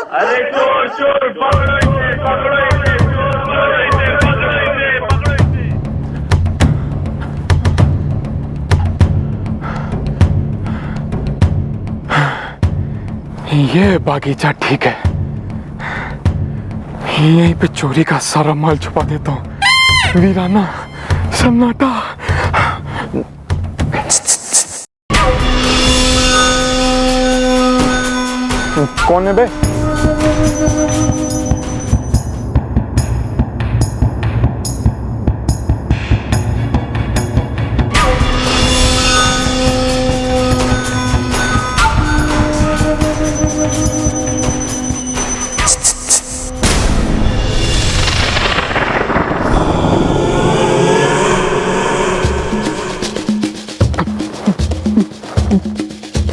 अरे चोर चोर पकड़ो इसे, पकड़ो इसे, चोर पकड़ो इसे, पकड़ो इसे, पकड़ो इसे। ये बागीचा ठीक है, यहीं पे चोरी का सारा माल छुपा देता हूँ। वीराना, सन्नाटा। कौन है बे?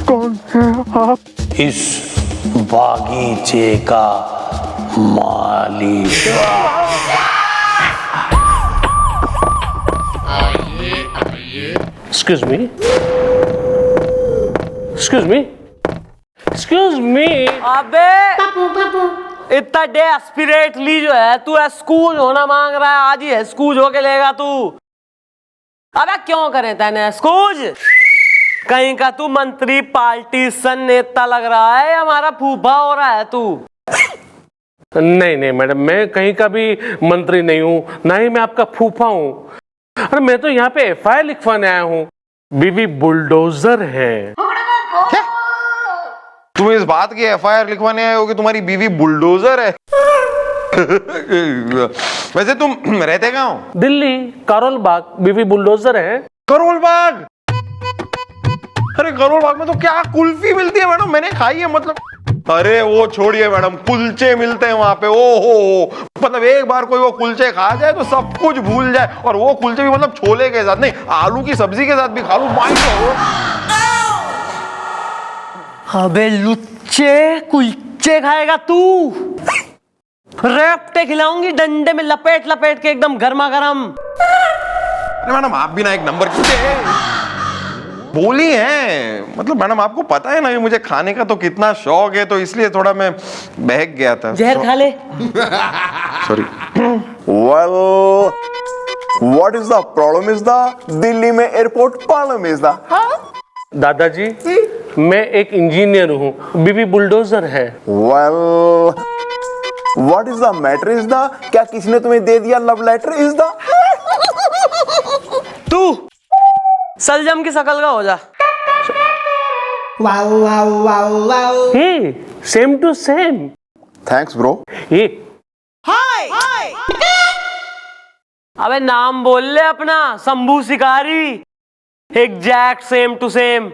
कौन है आप? इस बागीचे का मालिक। Excuse me? Excuse me? Excuse me? अबे इतना डेस्परेटली जो है तू एक्सक्यूज होना मांग रहा है, आज ही एक्सक्यूज होके लेगा तू। अबे क्यों करे तैने एक्सक्यूज? कहीं का तू मंत्री पॉलिटिशियन नेता लग रहा है, हमारा फूफा हो रहा है तू। नहीं नहीं मैडम, मैं कहीं का भी मंत्री नहीं हूँ, ना ही मैं आपका फूफा हूँ। अरे मैं तो यहाँ पे FIR लिखवाने आया हूँ। बीवी बुलडोजर है। तुम इस बात की FIR लिखवाने आए हो कि तुम्हारी बीवी बुलडोजर है? वैसे तुम रहते कहाँ हो? दिल्ली, करोल बाग। बीवी बुलडोजर है। करोल बाग? अरे करोल बाग में तो क्या कुल्फी मिलती है मैडम, मैंने खाई है। मतलब अरे वो छोड़िए मैडम, कुलचे मिलते हैं वहां पे। ओहो, मतलब एक बार कोई वो कुलचे खा जाए तो सब कुछ भूल जाए। और वो कुलचे भी मतलब छोले के साथ नहीं, आलू की सब्जी के साथ भी खा लूं। अबे लुच्चे, कुलचे खाएगा तू? रेफ्टे खिलाऊंगी डंडे में लपेट लपेट के, एकदम गर्मा गर्म। अरे मैडम आप भी ना एक नंबर की बोली है। मतलब मैडम आपको पता है ना कि मुझे खाने का तो कितना शौक है, तो इसलिए थोड़ा मैं बहक गया था। जहर खा ले। Sorry. Well, what is the problem is the Delhi में एयरपोर्ट प्रॉब्लम is the दादाजी, मैं एक इंजीनियर हूँ, बीवी बुलडोजर है। well, what is the matter is the क्या किसी ने तुम्हें दे दिया लव लेटर is the तू सलजम की शकल का हो जा। Hey, same to same. thanks bro। ये अबे नाम बोल ले अपना, Shambhu Shikari. Exact same to same.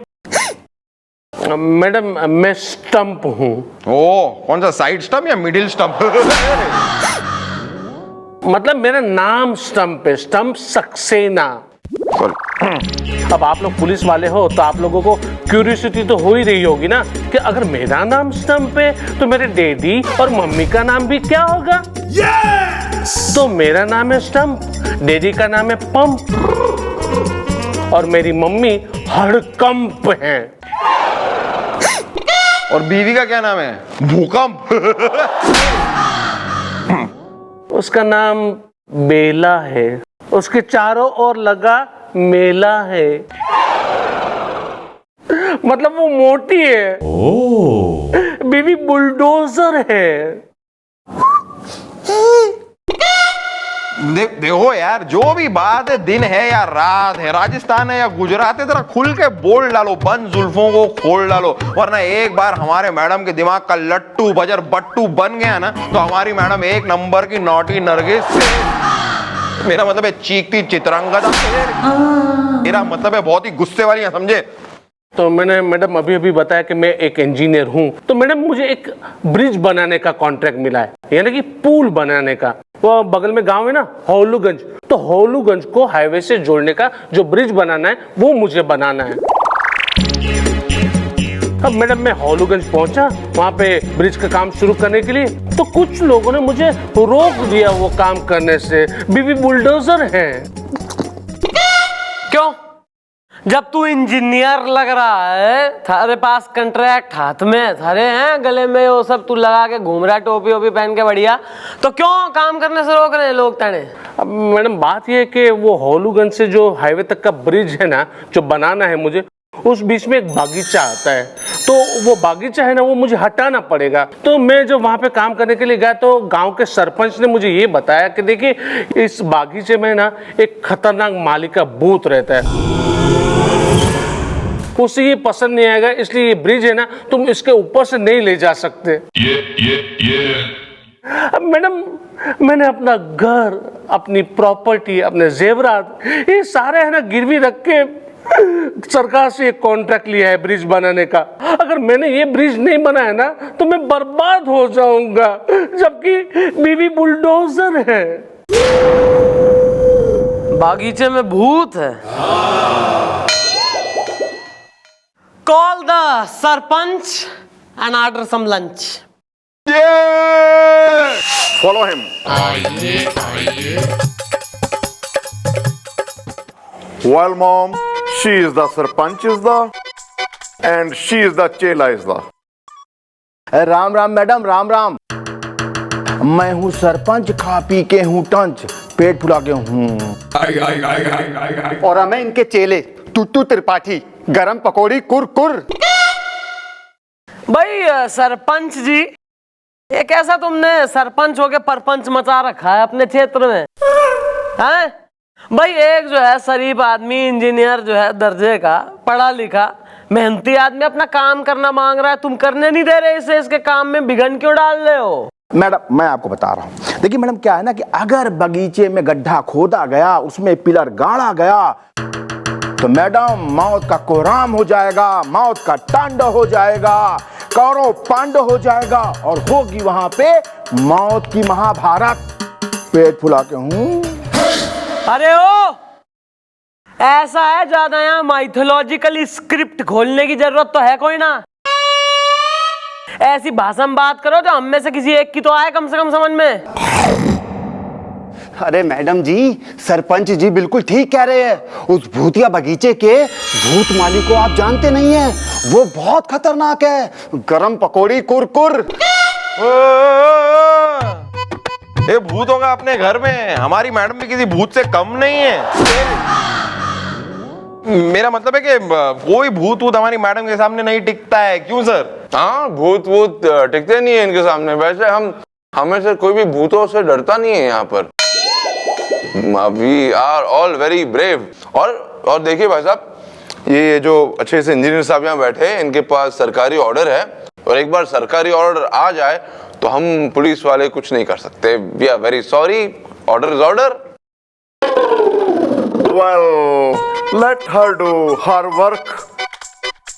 Madam मैं स्टंप हूँ। ओ, कौन सा, साइड स्टंप या मिडिल स्टंप? मतलब मेरा नाम स्टंप है, स्टंप सक्सेना। अब आप लोग पुलिस वाले हो तो आप लोगों को क्यूरियोसिटी तो हो ही रही होगी ना कि अगर मेरा नाम स्टंप है तो मेरे डैडी और मम्मी का नाम भी क्या होगा? yes! तो मेरा नाम है स्टंप, डैडी का नाम है पंप और मेरी मम्मी हड़कंप है। और बीवी का क्या नाम है? भूकंप। उसका नाम बेला है, उसके चारों ओर लगा मेला है। मतलब वो मोटी है। बीवी बुलडोजर है। देखो यार, जो भी बात है, दिन है या रात है, राजस्थान है या गुजरात है, जरा खुल के बोल डालो, बंद जुल्फों को खोल डालो। वरना एक बार हमारे मैडम के दिमाग का लट्टू बजर बट्टू बन गया ना, तो हमारी मैडम एक नंबर की नौटी नरगिस, मेरा मतलब है चीखती चित्रंगदा, मेरा मतलब है बहुत ही गुस्से वाली है, समझे? तो मैंने मैडम अभी अभी बताया कि मैं एक इंजीनियर हूँ। तो मैडम मुझे एक ब्रिज बनाने का कॉन्ट्रैक्ट मिला है, यानी कि पुल बनाने का। वो बगल में गांव है ना, हौलूगंज, तो हौलूगंज को हाईवे से जोड़ने का जो ब्रिज बनाना है वो मुझे बनाना है। अब मैडम मैं हौलूगंज पहुंचा, वहां पे ब्रिज का काम शुरू करने के लिए, तो कुछ लोगों ने मुझे रोक दिया वो काम करने से। बीवी बुलडोजर है। क्यों? जब तू इंजीनियर लग रहा है, थारे पास कंट्रैक्ट हाथ में थारे हैं, गले में वो सब तू लगा के घूम रहा है, टोपी वोपी पहन के बढ़िया, तो क्यों काम करने से रोक रहे हैं लोग तेने? अब मैडम बात ये है कि वो होलूगंज से जो हाईवे तक का ब्रिज है ना, जो बनाना है मुझे, उस बीच में एक बागीचा आता है, तो वो बागीचा है ना, वो मुझे हटाना पड़ेगा। तो मैं जब वहाँ पे काम करने के लिए गया तो गांव के सरपंच ने मुझे ये बताया कि देखिए इस बागीचे में ना एक खतरनाक माली का भूत रहता है, उसे ये पसंद नहीं आएगा, इसलिए ये ब्रिज है ना तुम इसके ऊपर से नहीं ले जा सकते। अब मैडम मैंने अपना घर, अपनी प्रॉपर्टी, अपने जेवरात, ये सारे है ना गिरवी रख के सरकार से एक कॉन्ट्रैक्ट लिया है ब्रिज बनाने का। अगर मैंने ये ब्रिज नहीं बनाया ना तो मैं बर्बाद हो जाऊंगा, जबकि बीवी बुलडोजर है। बागीचे में भूत है। Call the sarpanch and order some lunch. Follow him. Well, mom, she is the sarpanch is the, and she is the chela is the. Ram Ram madam, Ram Ram. मैं हूँ सरपंच, खा पी के हूँ टंच, पेट फुला के हूँ। और हमें इनके चेले टूटू त्रिपाठी, गरम पकौड़ी कुरकुर। भाई सरपंच जी, ये कैसा तुमने सरपंच होके परपंच मचा रखा है अपने क्षेत्र में, हैं? भाई एक जो है शरीफ आदमी, इंजीनियर जो है दर्जे का, पढ़ा लिखा मेहनती आदमी अपना काम करना मांग रहा है, तुम करने नहीं दे रहे इसे, इसके काम में बिघन क्यों डाल रहे हो? मैडम मैं आपको बता रहा हूँ, देखिए मैडम क्या है ना कि अगर बगीचे में गड्ढा खोदा गया, उसमें पिलर गाड़ा गया, तो मैडम मौत का कोहराम हो जाएगा, मौत का तांडव हो जाएगा, कौरव पांडव हो जाएगा, और होगी वहां पे मौत की महाभारत। पेट फुला के हूँ। अरे ओ, ऐसा है ज्यादा यहाँ माइथोलॉजिकल स्क्रिप्ट खोलने की जरूरत तो है कोई ना। ऐसी भाषा में बात करो जो हम में से किसी एक की तो आए कम से कम समझ में। अरे मैडम जी, सरपंच जी बिल्कुल ठीक कह रहे हैं। उस भूतिया बगीचे के भूत माली को आप जानते नहीं हैं, वो बहुत खतरनाक है। गरम पकौड़ी कुरकुर। ये भूत होगा अपने घर में, हमारी मैडम भी किसी भूत से कम नहीं है। मेरा मतलब है कि कोई भूत वूत हमारी मैडम के सामने नहीं टिकता है, क्यों सर? हाँ, भूत वूत टिकते नहीं है इनके सामने। वैसे हम हमें से कोई भी भूतों से डरता नहीं है यहाँ पर। We are all very brave. और देखिए भाई साहब, ये जो अच्छे से इंजीनियर साहब यहाँ बैठे हैं, इनके पास सरकारी ऑर्डर है, और एक बार सरकारी ऑर्डर आ जाए तो हम पुलिस वाले कुछ नहीं कर सकते। We are very sorry, order is order. Well, let her do her work.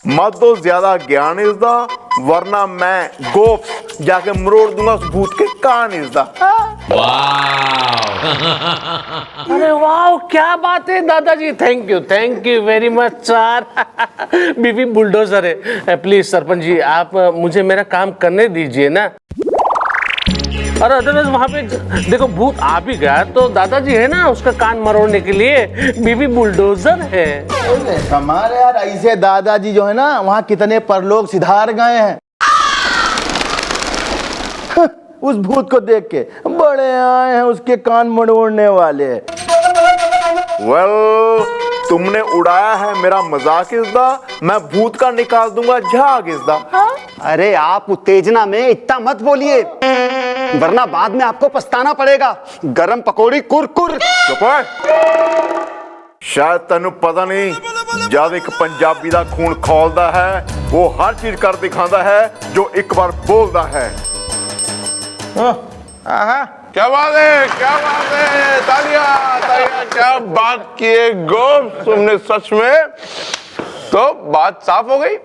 मत दो ज्यादा ज्ञान इस दा, वरना मैं गोफ्स जाके मरोड़ दूंगा उस भूत के कान इस दा। अरे वाह, क्या बात है दादाजी, thank you very much sir. बीवी बुलडोजर है। प्लीज सरपंच जी, आप मुझे मेरा काम करने दीजिए ना। और अदरवाइज वहाँ पे देखो भूत आ भी गया तो दादाजी है ना उसका कान मरोड़ने के लिए, बीवी बुलडोजर है। हमारे यार ऐसे दादाजी जो है ना, वहाँ कितने परलोक सिधार गए हैं। उस भूत को देख के बड़े आए हैं उसके कान मरोड़ने वाले। Well, तुमने उड़ाया है मेरा मजाक इस दा, मैं भूत का निकाल दूंगा झाग इस दा। अरे आप उत्तेजना में इतना मत बोलिए, वरना बाद में आपको पछताना पड़ेगा। गरम पकौड़ी कुरकुर। चुप है। शायद तेन पता नहीं, जब एक पंजाबी दा खून खोलदा है, वो हर चीज कर दिखाता है जो एक बार बोलता है। क्या बात है, क्या बात है, तालियां, क्या बात किए गोप तुमने सच में। तो बात साफ हो गई।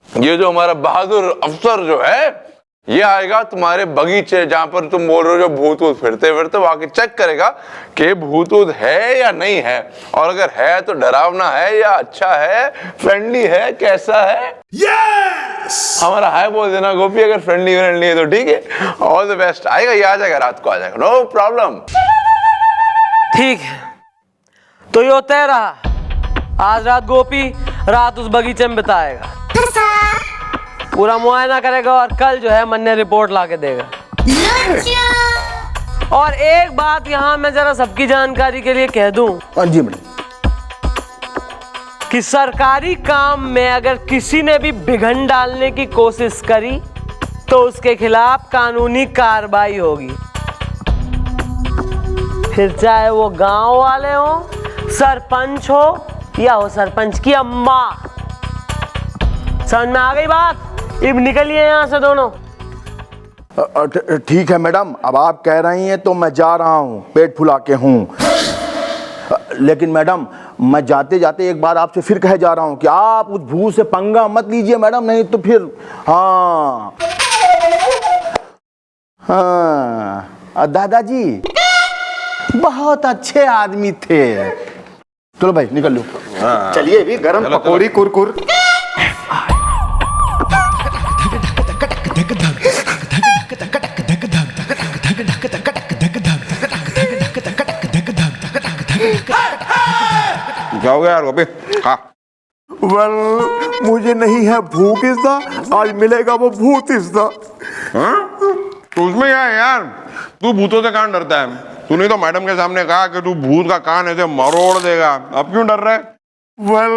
ये जो हमारा बहादुर अफसर जो है, ये आएगा तुम्हारे बगीचे जहां पर तुम बोल रहे हो जो भूत वूत फिरते फिरते, वो आके चेक करेगा कि भूत वूत है या नहीं है, और अगर है तो डरावना है या अच्छा है, फ्रेंडली है, कैसा है। yes! हमारा हाय बोल देना गोपी, अगर फ्रेंडली है तो ठीक है। All the best. आएगा, ये आ जाएगा, रात को आ जाएगा, नो प्रॉब्लम। ठीक है, तो यो तेरा आज रात गोपी रात उस बगीचे में बिताएगा, पूरा मुआयना करेगा और कल जो है मन्ने रिपोर्ट लाके देगा। और एक बात यहाँ मैं जरा सबकी जानकारी के लिए कह दूं। हाँ जी मैडम। कि सरकारी काम में अगर किसी ने भी विघन डालने की कोशिश करी तो उसके खिलाफ कानूनी कार्रवाई होगी, फिर चाहे वो गांव वाले हो, सरपंच हो या हो सरपंच की अम्मा। समझ में आ गई बात? अब निकलिए यहाँ से दोनों। ठीक है मैडम, अब आप कह रही हैं तो मैं जा रहा हूँ, पेट फुला के हूँ। लेकिन मैडम मैं जाते जाते एक बार आपसे फिर कह जा रहा हूँ कि आप उस भूत से पंगा मत लीजिए मैडम, नहीं तो फिर हाँ दादाजी बहुत अच्छे आदमी थे। चलो भाई निकल लो। चलिए भी गरम पकौड़ी कुरकुर। क्या हो गया यार गोपी? वेल मुझे नहीं है भूख इसदा, आज मिलेगा वो भूत इसदा। तो उसमें क्या है यार, तू भूतों से कहाँ डरता है? तूने तो मैडम के सामने कहा कि तू भूत का कान ऐसे मरोड़ देगा, अब क्यों डर रहा है? वेल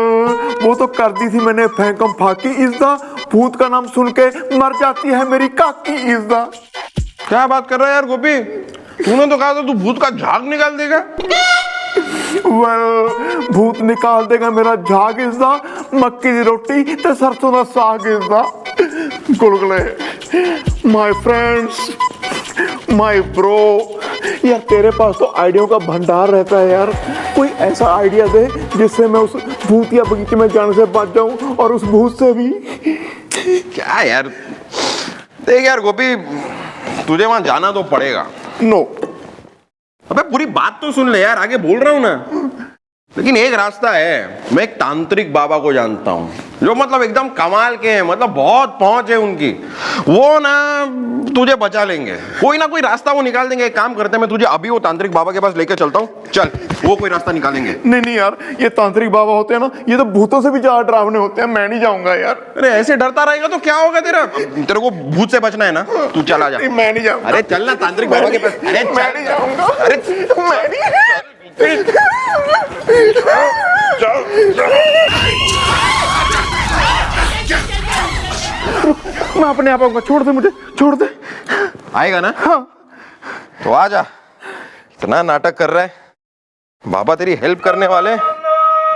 वो तो कर दी थी मैंने फेंकम फाकी इसदा, भूत का नाम सुन के मर जाती है मेरी काकी इसदा। क्या बात कर रहा है यार गोपी? तूने तो कहा था तू भूत का झाग निकाल देगा। वेल भूत निकाल देगा मेरा झाग इसदा, मक्की दी रोटी ते सरसों दा साग इसदा। गुलगुले माय फ्रेंड्स, माय ब्रो, यार तेरे पास तो आइडिया का भंडार रहता है यार, कोई ऐसा आइडिया दे जिससे मैं उस भूत या बगीचे में जाने से बच जाऊं और उस भूत से भी। क्या यार, देख यार गोपी, तुझे वहां जाना तो पड़ेगा। नो अबे पूरी बात तो सुन ले यार, आगे बोल रहा हूं ना। लेकिन एक रास्ता है, मैं एक तांत्रिक बाबा को जानता हूं जो मतलब एकदम कमाल के हैं, मतलब बहुत पहुंच है उनकी, वो ना तुझे बचा लेंगे, कोई ना कोई रास्ता वो निकाल देंगे। एक काम करते हैं, मैं तुझे अभी वो तांत्रिक बाबा के पास लेके चलता हूं, चल वो कोई रास्ता निकालेंगे। नहीं नहीं यार, ये तांत्रिक बाबा होते हैं ना, ये तो भूतों से भी ज्यादा डरावने होते हैं, मैं नहीं जाऊंगा यार। अरे ऐसे डरता रहेगा तो क्या होगा तेरा? तेरे को भूत से बचना है ना, तू चला जा। मैं नहीं जाऊंगा। अरे चल ना तांत्रिक बाबा के पास। अरे मैं नहीं जाऊंगा। अरे मैं नहीं। मैं अपने आप आऊंगा, छोड़ दे मुझे, छोड़ दे। आएगा ना? हाँ। तो आ जा, इतना नाटक कर रहा है, बाबा तेरी हेल्प करने वाले,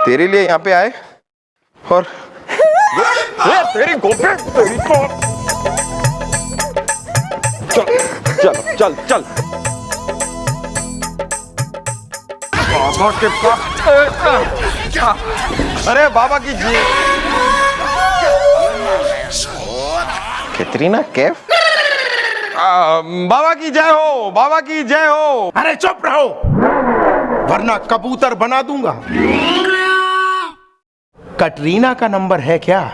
तेरे लिए यहाँ पे आए। और तेरी गोपी, तेरी तो चल चल चल बाबा के पास। अरे बाबा की जी, कैटरीना कैफ। बाबा की जय हो, बाबा की जय हो। अरे चुप रहो वरना कबूतर बना दूंगा। कटरीना का नंबर है क्या?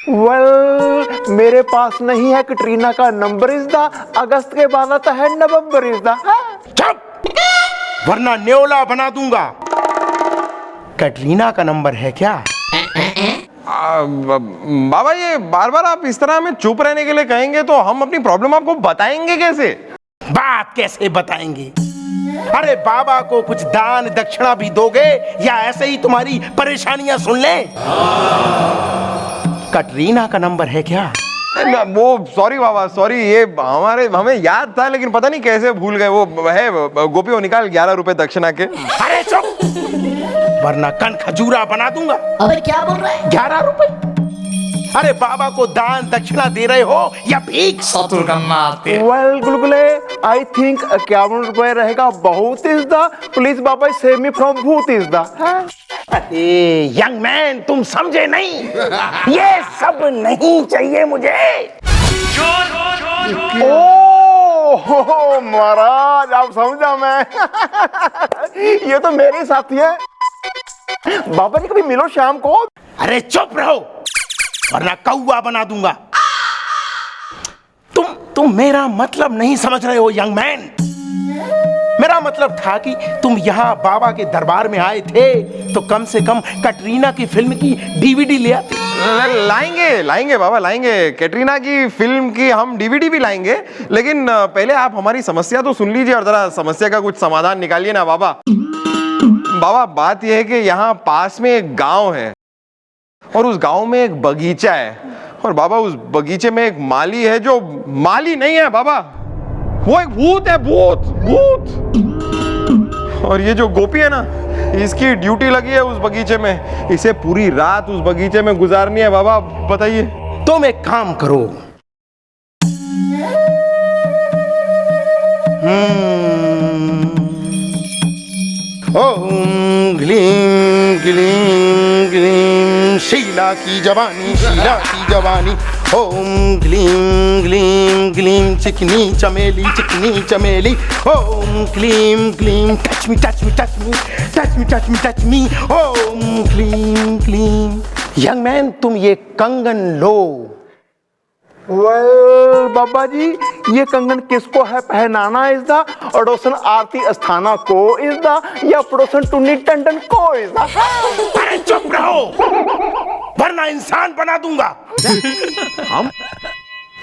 वेल मेरे पास नहीं है कटरीना का नंबर इसदा, अगस्त के बाद आता है नवंबर इसदा। चुप, वरना न्योला बना दूंगा। कटरीना का नंबर है क्या? बाबा ये बार बार आप इस तरह हमें चुप रहने के लिए कहेंगे तो हम अपनी प्रॉब्लम आपको बताएंगे कैसे? बात कैसे बताएंगे? अरे बाबा को कुछ दान दक्षिणा भी दोगे या ऐसे ही तुम्हारी परेशानियां सुन ले? कटरीना का नंबर है क्या? वो सॉरी बाबा, सॉरी, ये हमें याद था लेकिन पता नहीं कैसे भूल गए। वो है गोपी, वो निकाल 11 रुपए दक्षिणा के। अरे चुप, वरना कन खजूरा बना दूंगा। अबे क्या बोल रहा है? 11 रुपए? अरे बाबा को दान दक्षिणा दे रहे हो या भीख? वेल गुलगुले, आई थिंक 51 रुपए रहेगा बहुत इसदा। Please Baba save me from भूत इसदा। अरे यंग मैन, तुम समझे नहीं, ये सब नहीं चाहिए मुझे। ओह महाराज, आप समझा मैं। ये तो मेरे साथी है। बाबा जी कभी मिलो शाम को। अरे चुप रहो वरना कौवा बना दूंगा। तुम मेरा मतलब नहीं समझ रहे हो यंग मैन। मेरा मतलब था कि तुम यहाँ बाबा के दरबार में आए थे तो कम से कम कटरीना की फिल्म की डीवीडी ले आते। लाएंगे लाएंगे बाबा लाएंगे, कैटरीना की फिल्म की हम डीवीडी भी लाएंगे, लेकिन पहले आप हमारी समस्या तो सुन लीजिए और जरा समस्या का कुछ समाधान निकालिए ना बाबा। बाबा बात यह है कि यहाँ पास में एक गांव है और उस गांव में एक बगीचा है, और बाबा उस बगीचे में एक माली है जो माली नहीं है बाबा, वो एक भूत है, भूत भूत। और ये जो गोपी है ना, इसकी ड्यूटी लगी है उस बगीचे में, इसे पूरी रात उस बगीचे में गुजारनी है बाबा, बताइए। तुम एक काम करो, ओम ग्लीम ग्लीम ग्लीम शीला की जवानी, शीला की जवानी। ओम ग्लीम ग्लीम ग्लीम चिकनी चमेली, चिकनी चमेली। ओम ग्लीम ग्लीम touch me touch me touch me touch me touch me touch me. ओम ग्लीम ग्लीम। यंग मैन, तुम ये कंगन लो। वेल बाबा जी, ये कंगन किसको है पहनाना इस दा? अड़ोसन आरती अस्थाना को इस दा या पड़ोसन टुन्नी टंडन को इस दा? अरे चुप रहो, वरना इंसान बना दूंगा। हम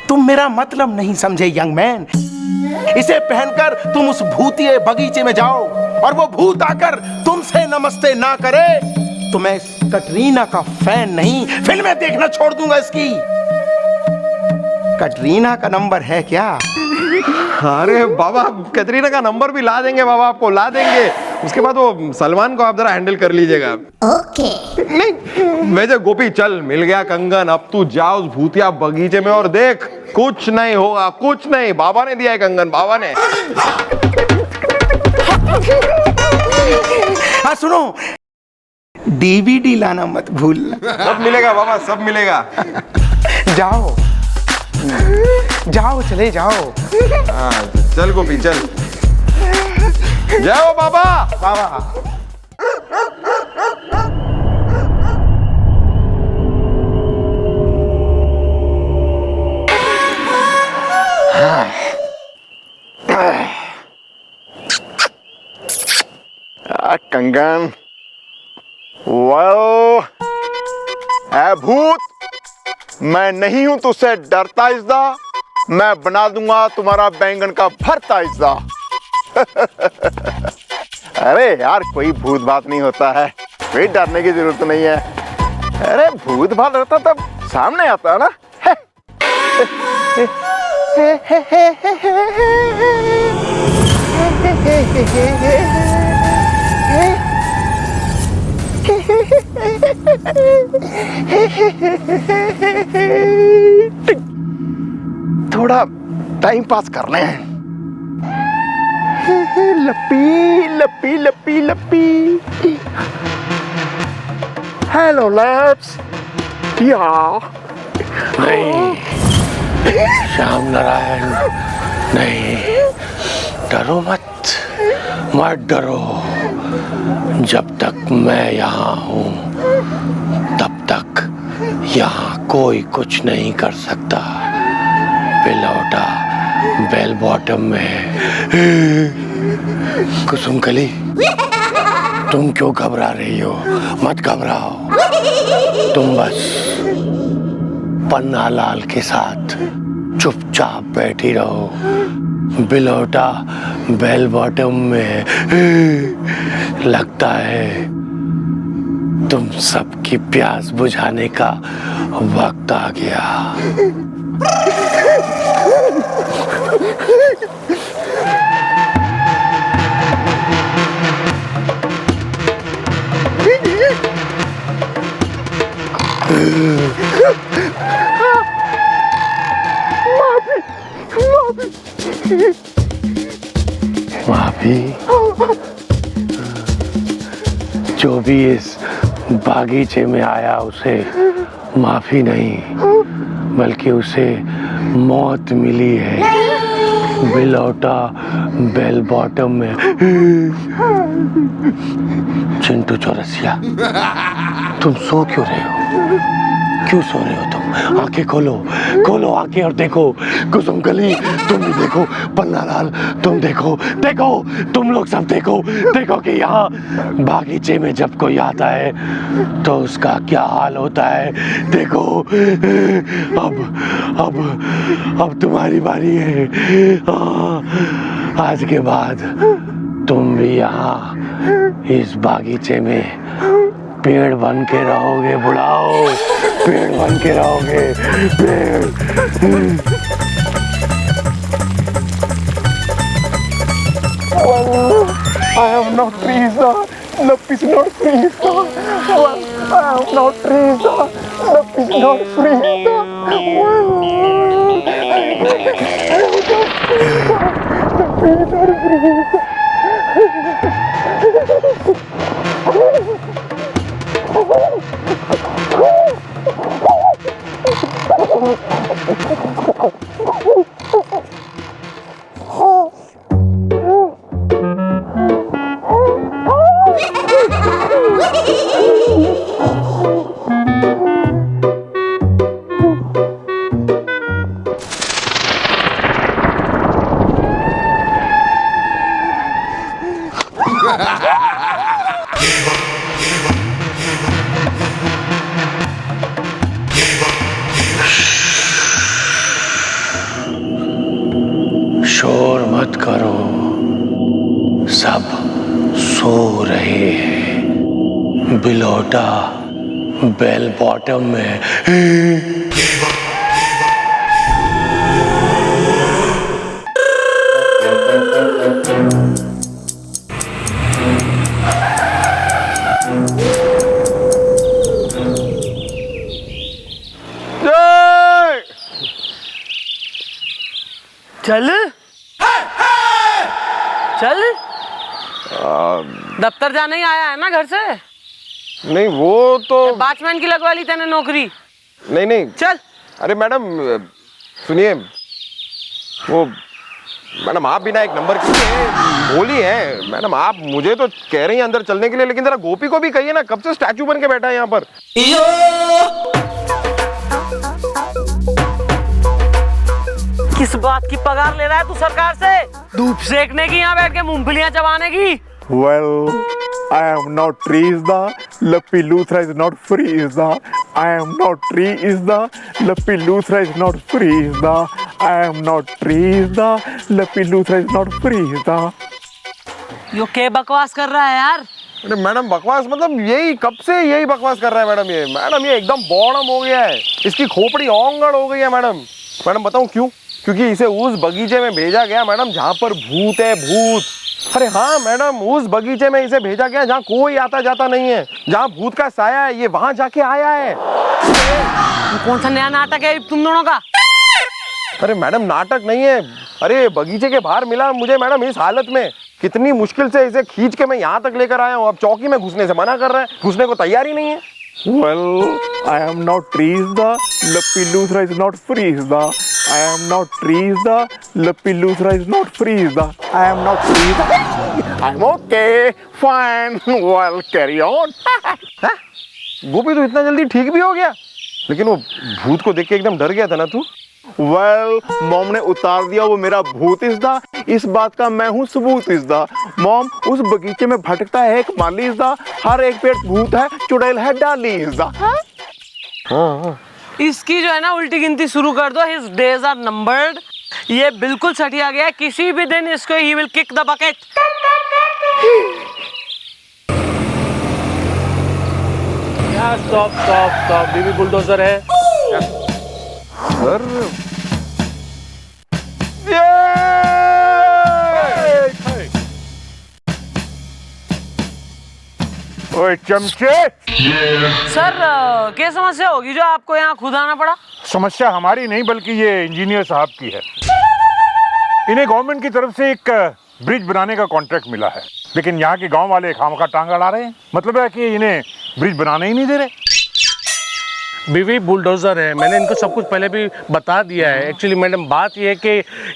तुम मेरा मतलब नहीं समझे यंग मैन। इसे पहनकर तुम उस भूतिए बगीचे में जाओ और वो भूत आकर तुमसे नमस्ते ना करे तो मैं कटरीना का फैन नहीं, फिल्में देखना छोड़ दूंगा इसकी। कटरीना का नंबर है क्या? अरे बाबा, कैटरीना का नंबर भी ला देंगे बाबा, आपको ला देंगे। उसके बाद वो सलमान को आप जरा हैंडल कर लीजिएगा। ओके। नहीं वैसे गोपी, चल मिल गया कंगन, अब तू जा उस भूतिया बगीचे में और देख, कुछ नहीं होगा, कुछ नहीं। बाबा ने दिया है कंगन, बाबा ने। हाँ सुनो, डीवीडी लाना मत भूलना। सब मिलेगा बाबा, सब मिलेगा। जाओ जाओ, चले जाओ। हाँ चल गोपी चल। जाओ बाबा। बाबा कंगन, वेल ऐ भूत, मैं नहीं हूं तुझसे डरता इज्जा, मैं बना दूंगा तुम्हारा बैंगन का भरता इज्जा। अरे यार, कोई भूत भात नहीं होता है, कोई डरने की जरूरत नहीं है। अरे भूत भात रहता तब सामने आता ना। थोड़ा टाइम पास कर ले। लप्पी लप्पी लप्पी लप्पी। Hello labs. या नहीं श्याम नारायण, नहीं, डरो मत, मत डरो। जब तक मैं यहाँ हूँ तब तक यहाँ कोई कुछ नहीं कर सकता। पिलौटा बेल बॉटम में। कुसुमकली, तुम क्यों घबरा रही हो? मत घबराओ, तुम बस पन्नालाल के साथ चुपचाप बैठी रहो। बिलौटा बेल बॉटम में लगता है तुम सबकी प्यास बुझाने का वक्त आ गया। माफी? जो भी इस बागीचे में आया उसे माफी नहीं, बल्कि उसे मौत मिली है। बिलौटा बेल बॉटम में। चिंटू चौरसिया, तुम सो क्यों रहे हो? क्यों सो रहे हो तुम? आंखें खोलो, खोलो आंखें और देखो। कुसुम कली तुम भी देखो, पन्नालाल तुम देखो, देखो तुम लोग सब देखो, देखो कि यहाँ बागीचे में जब कोई आता है तो उसका क्या हाल होता है। देखो अब तुम्हारी बारी है। आज के बाद तुम भी यहाँ इस बागीचे में पेड़ बन के रहोगे बुढ़ाओ, पेड़ बन के रहोगे, पेड़। I am not Teresa. Love is not Teresa. I am not Teresa. Love is not Teresa. शोर मत करो, सब सो रहे हैं। बिलोटा बेल बॉटम में। चल चल, दफ्तर जाने ही आया है ना घर से? नहीं वो तो वॉचमैन की लगवा ली तेने नौकरी? नहीं चल। अरे मैडम सुनिए, वो मैडम आप बिना एक नंबर की बोली है मैडम। आप मुझे तो कह रही हैं अंदर चलने के लिए, लेकिन जरा गोपी को भी कहिए ना, कब से स्टैचू बन के बैठा है यहाँ पर। किस बात की पगार ले रहा है तू सरकार से? धूप सेकने की, यहाँ बैठ के मूंगफलियां चबाने की? Well, I am not Teresa. Lucky Luthra is not Teresa. I am not Teresa. Lucky Luthra is not Teresa. I am not Teresa. Lucky Luthra is not Teresa. यो क्या बकवास कर रहा है यार? अरे मैडम बकवास मतलब यही कब से यही बकवास कर रहा है मैडम। ये मैडम ये एकदम बॉडम हो गया है, इसकी खोपड़ी ओंगड़ हो गई है मैडम। मैडम बताऊं क्यों? क्योंकि इसे उस बगीचे में भेजा गया मैडम जहाँ पर भूत है, भूत। अरे हाँ मैडम, उस बगीचे में इसे भेजा गया जहाँ कोई आता जाता नहीं है, जहाँ भूत का साया है। ये वहां जाके आया है। कौन सा नया नाटक है तुम दोनों का? अरे मैडम नाटक नहीं है, अरे बगीचे के बाहर मिला मुझे मैडम इस हालत में। कितनी मुश्किल से इसे खींच के मैं यहाँ तक लेकर आया हूँ। अब चौकी में घुसने से मना कर रहा है, घुसने को तैयार ही नहीं है। Well, I am not Teresa. Lucky Luthra is not Teresa. I am not Teresa. Lucky Luthra is not Teresa. I am not Teresa. I'm okay. Fine. Well, carry on. गोपी तो इतना जल्दी ठीक भी हो गया, लेकिन वो भूत को देख के एकदम डर गया था ना तू। Well, मॉम ने उतार दिया वो मेरा भूत इसदा, इस बात का मैं हूँ सबूत इसदा। मॉम उस बगीचे में भटकता है एक माली इसदा, हर एक पेड़ भूत है, चुड़ैल है डाली इसदा। इसकी जो है ना उल्टी गिनती शुरू कर दो। His days are numbered. ये बिल्कुल सटिया गया है, किसी भी दिन इसको he will kick the bucket. Stop stop stop, बीबी बुलडोजर है। सर ओए चमचे, सर क्या समस्या होगी जो आपको यहाँ खुद आना पड़ा? समस्या हमारी नहीं बल्कि ये इंजीनियर साहब की है। इन्हें गवर्नमेंट की तरफ से एक ब्रिज बनाने का कॉन्ट्रैक्ट मिला है, लेकिन यहाँ के गांव वाले खामखा टांग अड़ा रहे हैं। मतलब है कि इन्हें ब्रिज बनाने ही नहीं दे रहे। बीवी बुलडोजर है, मैंने इनको सब कुछ पहले भी बता दिया है। एक्चुअली मैडम बात ये है कि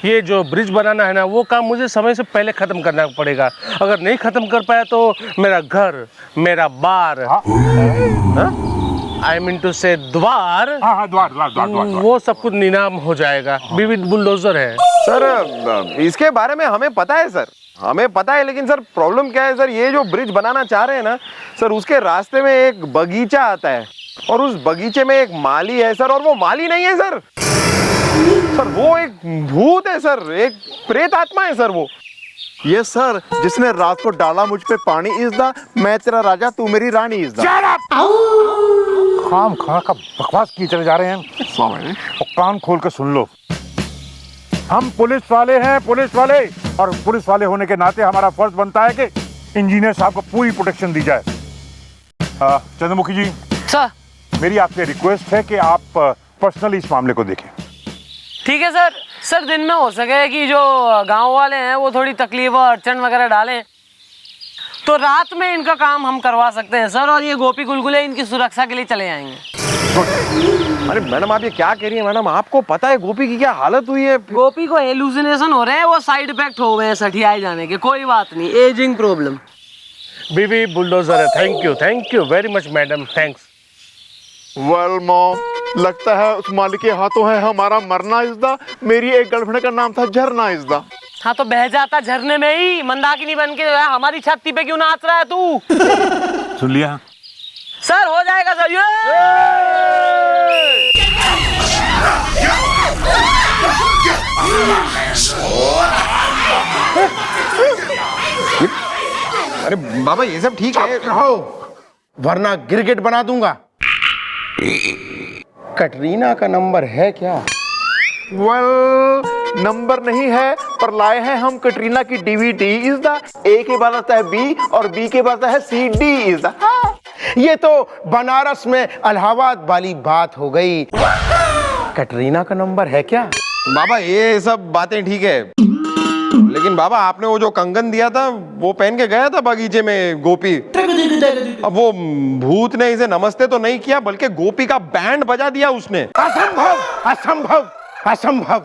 ये जो ब्रिज बनाना है ना, वो काम मुझे समय से पहले ख़त्म करना पड़ेगा। अगर नहीं ख़त्म कर पाया तो मेरा घर, मेरा बार, आई मीन टू से द्वार, हाँ हाँ, द्वार द्वार द्वार द्वार, द्वार। वो सब कुछ नीलाम हो जाएगा। विविध बुलडोजर है सर इसके बारे में हमें पता है सर, हमें पता है, लेकिन सर प्रॉब्लम क्या है सर, ये जो ब्रिज बनाना चाह रहे हैं ना सर, उसके रास्ते में एक बगीचा आता है और उस बगीचे में एक माली है सर, और वो माली नहीं है सर, सर वो एक भूत है सर, एक प्रेत आत्मा है सर वो। ये सर जिसने रात को डाला मुझ पे पानी इज द मैं तेरा राजा तू मेरी रानी इज द। खाम खा का बकवास किए चले जा रहे हैं। और कान खोल के सुन लो, हम पुलिस वाले हैं, पुलिस वाले, और पुलिस वाले होने के नाते हमारा फर्ज बनता है कि इंजीनियर साहब को पूरी प्रोटेक्शन दी जाए। चंद्रमुखी जी, सर मेरी आपसे रिक्वेस्ट है कि आप पर्सनली इस मामले को देखें। ठीक है सर। सर दिन में हो सके कि जो गांव वाले हैं वो थोड़ी तकलीफ और अड़चन वगैरह डालें तो रात में इनका काम हम करवा सकते हैं सर, और ये गोपी गुलगुले इनकी सुरक्षा के लिए चले आएंगे। अरे मैडम आप ये क्या कह रही है मैडम, आपको पता है गोपी की क्या हालत हुई है? गोपी को हेलुसिनेशन हो रहे हैं, वो साइड इफेक्ट हो गए हैं सठियाए जाने के, कोई बात नहीं, एजिंग प्रॉब्लम। बीवी बुलडोजर है। Thank you very much madam, thanks. Well mom, लगता है उस मालिक के हाथों है हमारा मरना इज द। मेरी एक गर्लफ्रेंड का नाम था झरना इज द। हाँ तो बह जाता झरने में ही, मंदाकिनी बन के हमारी छाती पे क्यों नाच रहा है तू? सुन लिया सर, हो जाएगा सर। ये अरे बाबा ये सब ठीक है, रहो वरना गिरगिट बना दूंगा। कटरीना का नंबर है क्या? वेल नंबर नहीं है पर लाए हैं हम कटरीना की डीवीडी इज द। ए के बाद आता है बी और बी के बाद आता है सी, डी इज द। ये तो बनारस में इलाहाबाद वाली बात हो गई। कटरीना का नंबर है क्या? बाबा ये सब बातें ठीक है, लेकिन बाबा आपने वो जो कंगन दिया था वो पहन के गया था बगीचे में गोपी, अब वो भूत ने इसे नमस्ते तो नहीं किया बल्कि गोपी का बैंड बजा दिया उसने। असंभव असंभव असंभव,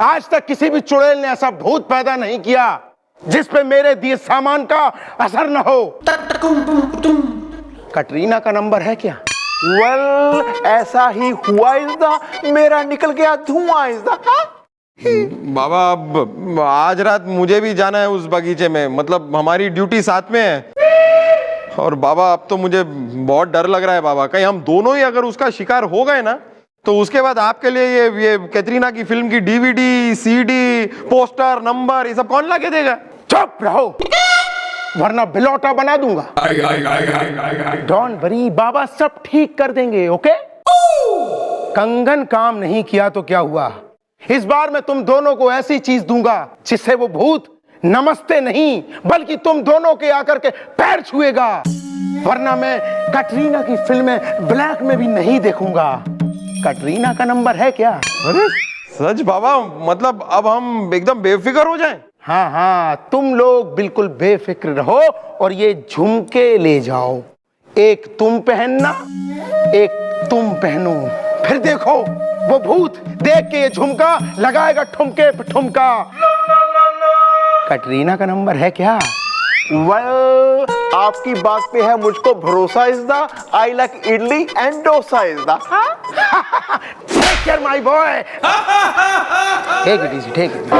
आज तक किसी भी चुड़ैल ने ऐसा भूत पैदा नहीं किया जिस पे मेरे दिए सामान का असर न हो। कटरीना का नंबर है क्या? वेल ऐसा ही हुआ इज द। मेरा निकल गया धुआं इज द। बाबा अब आज रात मुझे भी जाना है उस बगीचे में, मतलब हमारी ड्यूटी साथ में है। और बाबा अब तो मुझे बहुत डर लग रहा है बाबा, कहीं हम दोनों ही अगर उसका शिकार हो गए ना तो उसके बाद आपके लिए ये कैटरीना की फिल्म की डीवीडी, सीडी, पोस्टर, नंबर ये सब कौन ला के देगा? चुप रहो वरना बिलौटा बना दूंगा। डोंट वरी, बाबा सब ठीक कर देंगे। ओके? कंगन काम नहीं किया तो क्या हुआ, इस बार मैं तुम दोनों को ऐसी चीज दूंगा जिससे वो भूत नमस्ते नहीं बल्कि तुम दोनों के आकर के पैर छुएगा, वरना मैं कटरीना की फिल्में ब्लैक में भी नहीं देखूंगा। कटरीना का नंबर है क्या? अरे सच बाबा, मतलब अब हम एकदम बेफिक्र हो जाएं? हाँ हाँ, तुम लोग बिल्कुल बेफिक्र रहो और ये झुमके ले जाओ, एक तुम पहनना एक तुम पहनो, फिर देखो वो भूत देख के ये झुमका लगाएगा ठुमके पे ठुमका। कटरीना का नंबर है क्या? वेल आपकी बात पे है मुझको भरोसा is the. I like idli and dosa is the. Take care my boy. Take it easy, take it.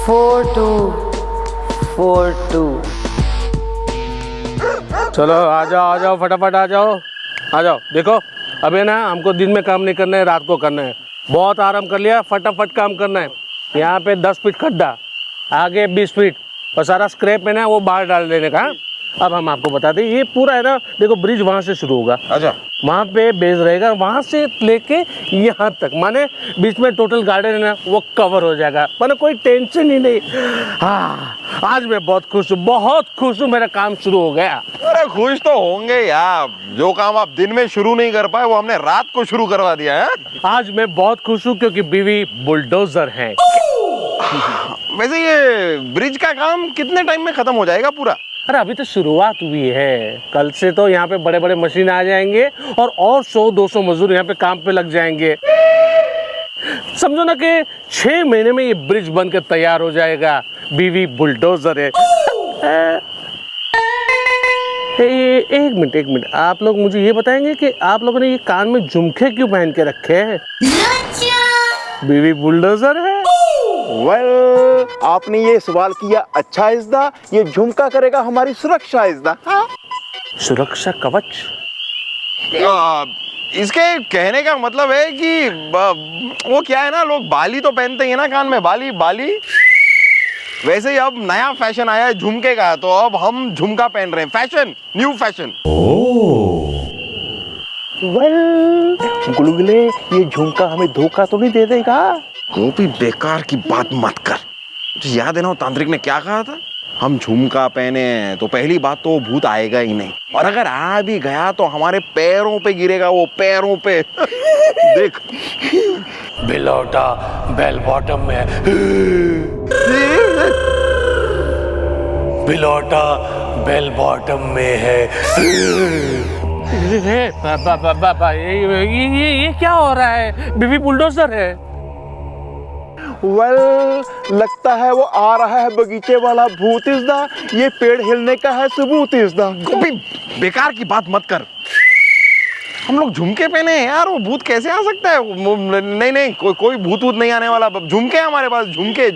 4242। चलो आ जाओ फटाफट आ जाओ। देखो अबे ना हमको दिन में काम नहीं करना है, रात को करना है। बहुत आराम कर लिया, फटाफट काम करना है। यहाँ पे 10 फीट खड्डा, आगे 20 फीट और सारा स्क्रैप है ना वो बाहर डाल देने का। अब हम आपको बताते हैं, ये पूरा है ना, देखो ब्रिज वहां से शुरू होगा, अच्छा वहां पे बेस रहेगा, वहां से लेके यहाँ तक, माने बीच में टोटल गार्डन है ना वो कवर हो जाएगा, माने कोई टेंशन ही नहीं। हाँ आज मैं बहुत खुश हूँ, मेरा काम शुरू हो गया। अरे खुश तो होंगे यार, जो काम आप दिन में शुरू नहीं कर पाए वो हमने रात को शुरू करवा दिया है। आज मैं बहुत खुश हूँ क्योंकि बीवी बुलडोजर है। वैसे ये ब्रिज का काम कितने टाइम में खत्म हो जाएगा पूरा? अरे अभी तो शुरुआत हुई है, कल से तो यहाँ पे बड़े बड़े मशीन आ जाएंगे और 100-200 मजदूर यहाँ पे काम पे लग जाएंगे। समझो ना कि 6 महीने में ये ब्रिज बनकर तैयार हो जाएगा। बीवी बुलडोजर है। एक मिनट, आप लोग मुझे ये बताएंगे कि आप लोगों ने ये कान में झुमके क्यों पहन के रखे हैं? बीवी बुलडोजर है। वेल, आपने ये सवाल किया अच्छा इज़दा, ये झुमका करेगा हमारी सुरक्षा इज़दा। सुरक्षा कवच? इसके कहने का मतलब है कि वो क्या है ना, लोग बाली तो पहनते ही है ना कान में, बाली। वैसे ही अब नया फैशन आया है झुमके का, तो अब हम झुमका पहन रहे हैं, फैशन, न्यू फैशन। वेल, गुलगुले, ये झुमका हमें धोखा तो नहीं दे देगा? वो भी बेकार की बात मत कर। तुझे याद है ना वो तांत्रिक ने क्या कहा था? हम झुमका पहने तो पहली बात तो वो भूत आएगा ही नहीं, और अगर आ भी गया तो हमारे पैरों पे गिरेगा, वो पैरों पे। देख बिलौटा बेल बॉटम में, बिलौटा बेल बॉटम में है। ये क्या हो रहा है? बीवी बुलडोजर है। वेल, लगता है वो आ रहा है बगीचे वाला भूत इज़दा, ये पेड़ हिलने का है सबूत इज़दा। गोपी बेकार की बात मत कर। हम लोग झुमके पहने हैं यार, वो भूत कैसे आ सकता है? नहीं, कोई भूत नहीं आने वाला। झुमके हैं हमारे पास, झुमके।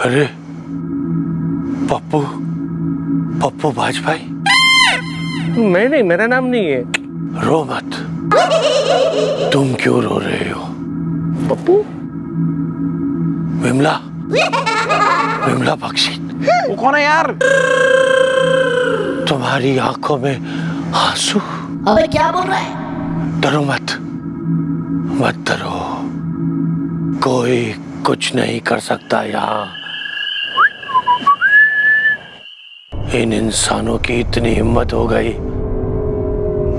अरे पप्पू भाजपाई? नहीं, मेरा नाम नहीं है। रो मत। तुम क्यों रो रहे हो? पप्पू? विमला बख्शी। वो कौन है यार? तुम्हारी आंखों में आंसू। अबे क्या बोल रहा है? डरो मत डरो, कोई कुछ नहीं कर सकता यहाँ। इन इंसानों की इतनी हिम्मत हो गई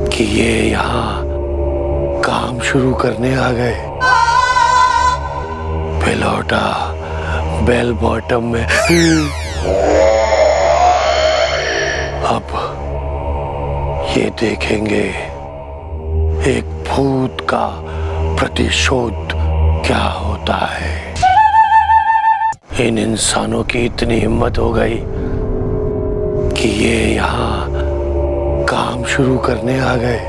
कि ये यहाँ काम शुरू करने आ गए। बिलौटा बेल बॉटम में। अब ये देखेंगे एक भूत का प्रतिशोध क्या होता है। इन इंसानों की इतनी हिम्मत हो गई कि ये यहाँ काम शुरू करने आ गए।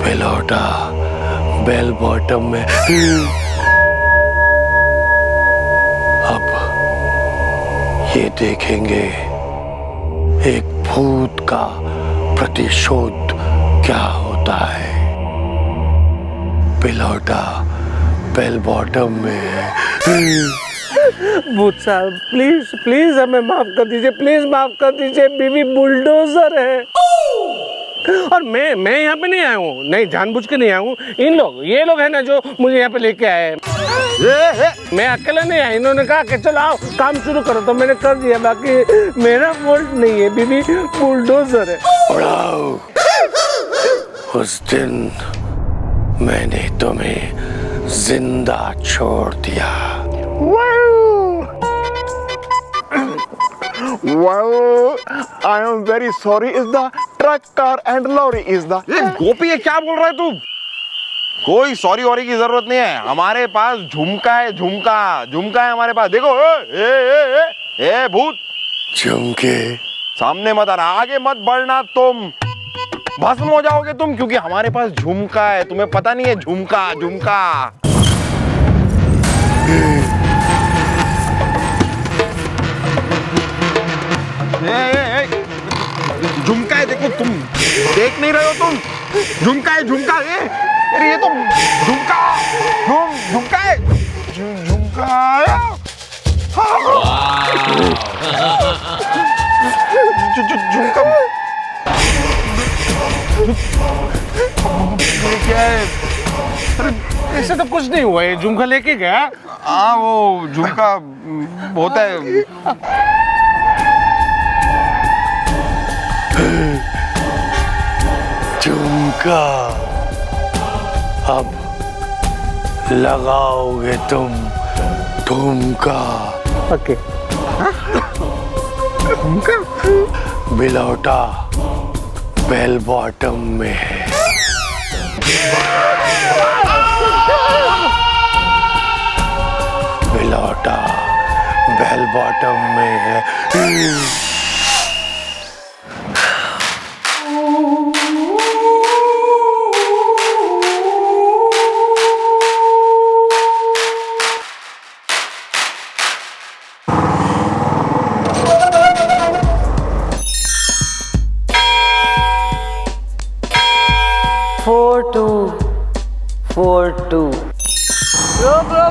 बिलौटा बेल बॉटम में। अब ये देखेंगे एक भूत का प्रतिशोध क्या होता है। बिलौटा बेल बॉटम में। भूत साहब प्लीज हमें माफ कर दीजिए, प्लीज माफ कर दीजिए। बीवी बुलडोजर है और मैं यहाँ पे नहीं आया हूँ, नहीं जानबूझ के नहीं आया हूँ। ये लोग है ना जो मुझे यहाँ पे लेके आए हैं। मैं अकेला नहीं आया, इन्होंने कहा कि चलो आओ काम शुरू करो, तो मैंने कर दिया। बाकी मेरा फॉल्ट नहीं है, बीवी बुलडोजर है। उड़ाओ। उस दिन मैंने तुम्हें जिंदा छोड़ दिया। Well, I am very sorry is the, truck car and lorry is the. ये गोपी ये क्या बोल रहा है तू? कोई सॉरी वॉरी की जरूरत नहीं है, हमारे पास झुमका है, झुमका झुमका है हमारे पास। देखो ए भूत झुमके सामने मत आना, आगे मत बढ़ना, तुम भस्म हो जाओगे तुम, क्योंकि हमारे पास झुमका है। तुम्हें पता नहीं है झुमका झुमका। झुमका है, देखो तुम देख नहीं रहे हो, तुम झुमका है झुमका। अरे ये तो झुमका झुमका है, झुमका झुमका क्या है? इससे तो कुछ नहीं हुआ, ये झुमका लेके गया। हाँ वो झुमका होता है। झुमका अब लगाओगे तुम ठुमका। ओके। बिलौटा बेल बॉटम में है। बिलौटा बेल बॉटम में है।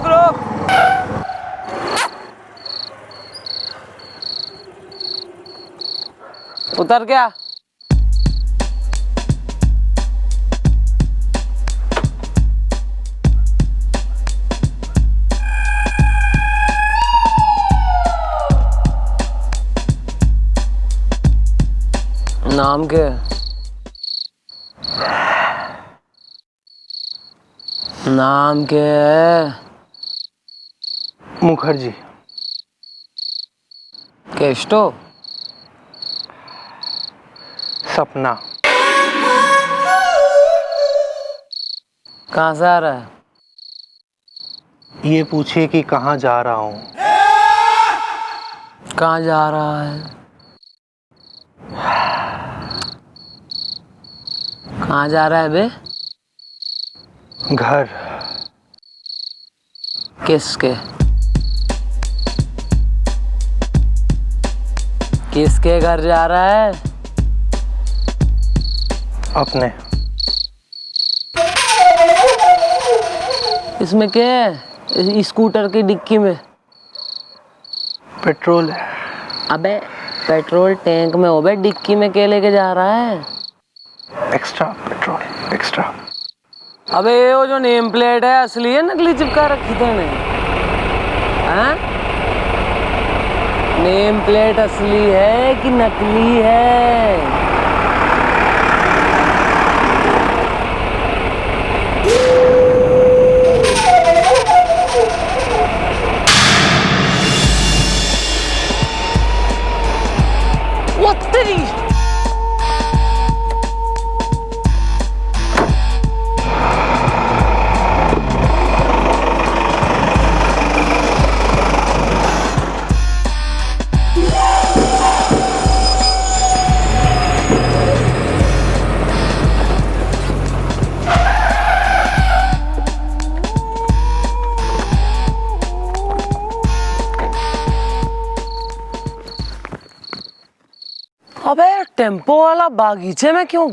रोक। उतर क्या? नाम क्या है? नाम क्या है? मुखर्जी। केस्टो? सपना। कहाँ से आ रहा है? ये पूछिए कि कहाँ जा रहा हूँ। कहाँ जा रहा है? कहाँ जा रहा है बे? घर। किसके? किसके घर जा रहा है? अपने। इसमें क्या है? इस स्कूटर की डिक्की में पेट्रोल है। अबे पेट्रोल टैंक में हो बे, डिक्की में क्या लेके जा रहा है? Extra petrol extra. अबे वो जो नेम प्लेट है असली है नकली चिपका रखी तूने? हाँ? नेम प्लेट असली है कि नकली है? वो तेरी अबे टेम्पो वाला बागीचे में क्यों?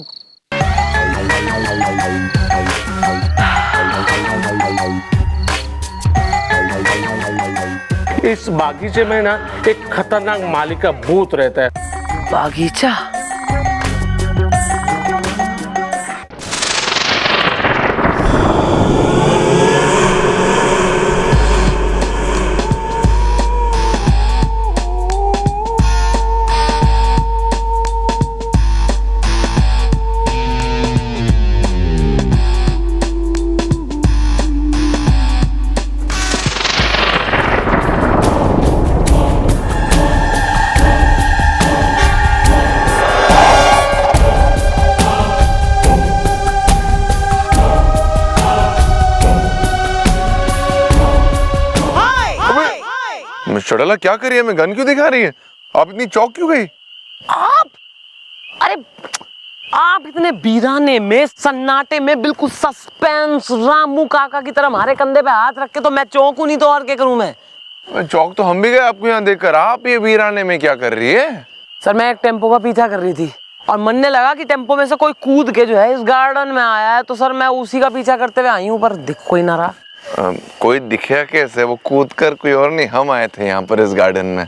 इस बागीचे में ना एक खतरनाक माली का भूत रहता है। बागीचा? चौड़ाला क्या करी है, मैं गन क्यों दिखा रही है? आप इतनी चौक क्यों गई? अरे आप इतने वीराने में, सन्नाटे में, बिल्कुल सस्पेंस, रामू काका की तरह हमारे कंधे पे हाथ रख के, तो मैं चौंकू नहीं तो और क्या करूं मैं? चौक तो हम भी गए आपको यहाँ देखकर। आप ये वीराने में क्या कर रही है? सर मैं एक टेम्पो का पीछा कर रही थी और मनने लगा कि टेम्पो में से कोई कूद के जो है इस गार्डन में आया है, तो सर मैं उसी का पीछा करते हुए आई हूँ, पर दिख कोई ना रहा। कोई दिखा कैसे? वो कूद कर कोई और नहीं, हम आए थे यहाँ पर इस गार्डन में।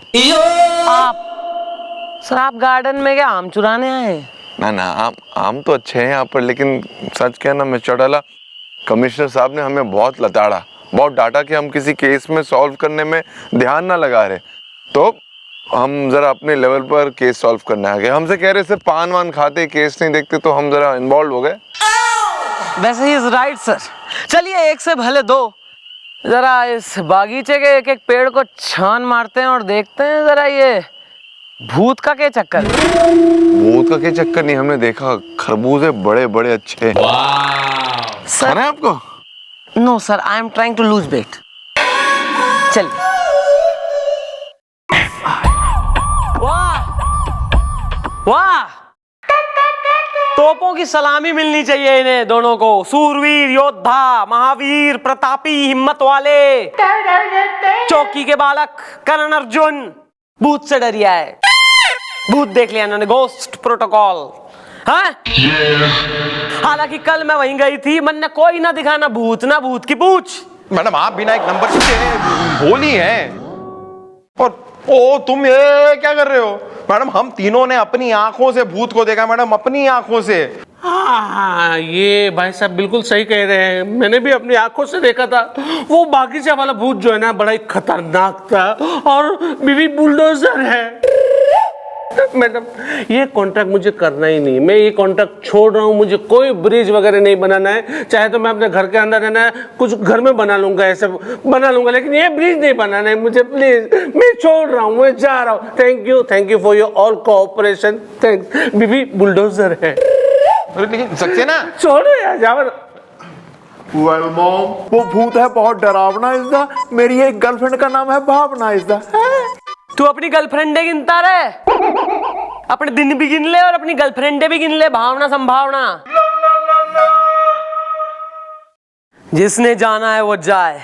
आप सर, आप गार्डन में क्या आम चुराने आए? ना, आम तो अच्छे हैं यहाँ पर, लेकिन सच कहना मिस्टर चौड़ाला, कमिश्नर साहब ने हमें बहुत लताड़ा, बहुत डांटा कि हम किसी केस में सॉल्व करने में ध्यान ना लगा रहे। तो हम जरा अपने लेवल पर केस सॉल्व करने आ गए। हमसे कह रहे सिर्फ पान वान खाते, केस नहीं देखते, तो हम जरा इन्वॉल्व हो गए। वैसे ही इज राइट सर। चलिए एक से भले दो, जरा इस बागीचे के एक एक पेड़ को छान मारते हैं और देखते हैं जरा ये भूत का क्या चक्कर। भूत का क्या चक्कर नहीं, हमने देखा खरबूजे बड़े बड़े अच्छे। सर खाना है आपको? No sir, I am trying to lose weight. चलिए। वाह वाह, तोपों की सलामी मिलनी चाहिए इन्हें दोनों को। सूरवीर योद्धा, महावीर, प्रतापी, हिम्मत वाले, चौकी के बालक कर्ण अर्जुन, भूत से डरिया है। भूत देख लिया इन्होंने, गोस्ट प्रोटोकॉल। हाँ? हालांकि कल मैं वहीं गई थी, मन ने कोई ना दिखा, ना भूत ना भूत की पूछ। मैडम आप बिना एक नंबर के भोली हैं। और ओ तुम ये क्या कर रहे हो? मैडम हम तीनों ने अपनी आंखों से भूत को देखा मैडम, अपनी आंखों से। हाँ, ये भाई साहब बिल्कुल सही कह रहे हैं, मैंने भी अपनी आंखों से देखा था। वो बागीचा वाला भूत जो है ना, बड़ा ही खतरनाक था और बीवी बुलडोजर है। मैडम ये कॉन्ट्रैक्ट मुझे करना ही नहीं, मैं ये कॉन्ट्रैक्ट छोड़ रहा हूँ। मुझे कोई ब्रिज वगैरह नहीं बनाना है, चाहे तो मैं अपने घर के अंदर रहना है, कुछ घर में बना लूंगा, ऐसे बना लूंगा, लेकिन ये ब्रिज नहीं बनाना है मुझे, प्लीज। मैं छोड़ रहा हूँ, मैं जा रहा हूँ। Thank you for your all cooperation. Thanks. बीवी बुलडोजर है। लेकिन सक्सेना छोड़ो यार, जाओ। वेल मॉम, वो भूत है बहुत डरावना इसदा। मेरी एक गर्लफ्रेंड का नाम है भावना इसदा। तू अपनी गर्लफ्रेंडे गिनता रहे, अपने दिन भी गिन ले और अपनी गर्लफ्रेंडे भी गिन ले। भावना संभावना, जिसने जाना है वो जाए,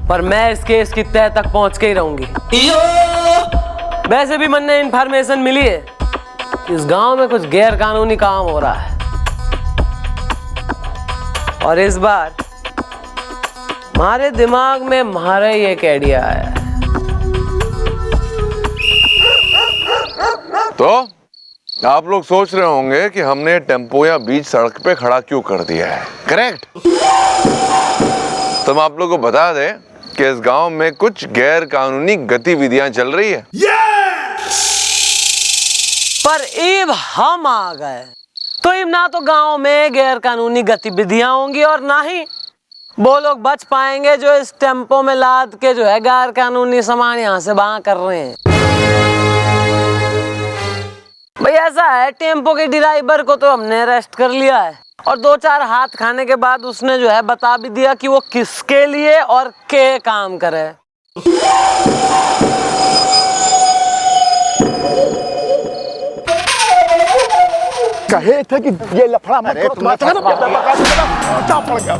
पर मैं इस केस की तह तक पहुंच के ही रहूंगी। वैसे भी मन ने इंफॉर्मेशन मिली है कि इस गांव में कुछ गैर कानूनी काम हो रहा है, और इस बार हमारे दिमाग में हमारा ही एक आइडिया आया। तो आप लोग सोच रहे होंगे कि हमने टेम्पो या बीच सड़क पे खड़ा क्यों कर दिया है, करेक्ट? तो हम आप लोगों को बता दें कि इस गांव में कुछ गैर कानूनी गतिविधियां चल रही है। पर इब हम आ गए तो इब ना तो गांव में गैर कानूनी गतिविधियां होंगी और ना ही वो लोग बच पाएंगे जो इस टेम्पो में लाद के जो है गैर कानूनी सामान यहाँ से वहां कर रहे हैं। भाई ऐसा है, टेम्पो के ड्राइवर को तो हमने अरेस्ट कर लिया है और 2-4 हाथ खाने के बाद उसने जो है बता भी दिया कि वो किसके लिए और के काम करे। कहे थे कि ये लफड़ा मत करो, पड़ गया,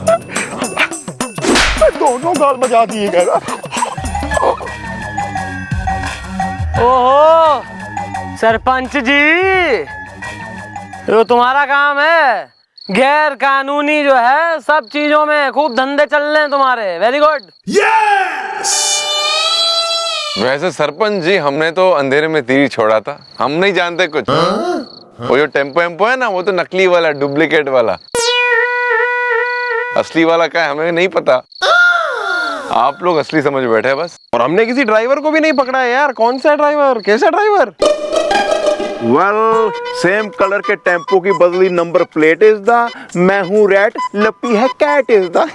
दोनों गाल बजा दिए गए। ओहो सरपंच जी, ये तुम्हारा काम है। गैर कानूनी जो है सब चीजों में खूब धंधे चल रहे हैं तुम्हारे। Very good. वैसे सरपंच जी, हमने तो अंधेरे में तीर छोड़ा था, हम नहीं जानते कुछ। वो जो टेम्पो है ना, वो तो नकली वाला, डुप्लीकेट वाला। असली वाला क्या है हमें नहीं पता। आप लोग असली समझ बैठे बस। और हमने किसी ड्राइवर को भी नहीं पकड़ा है यार। कौन सा ड्राइवर, कैसा ड्राइवर? वेल, सेम कलर के टेम्पो की बदली नंबर प्लेट इज द, मैं हूँ रैट, लपी है कैट इज द।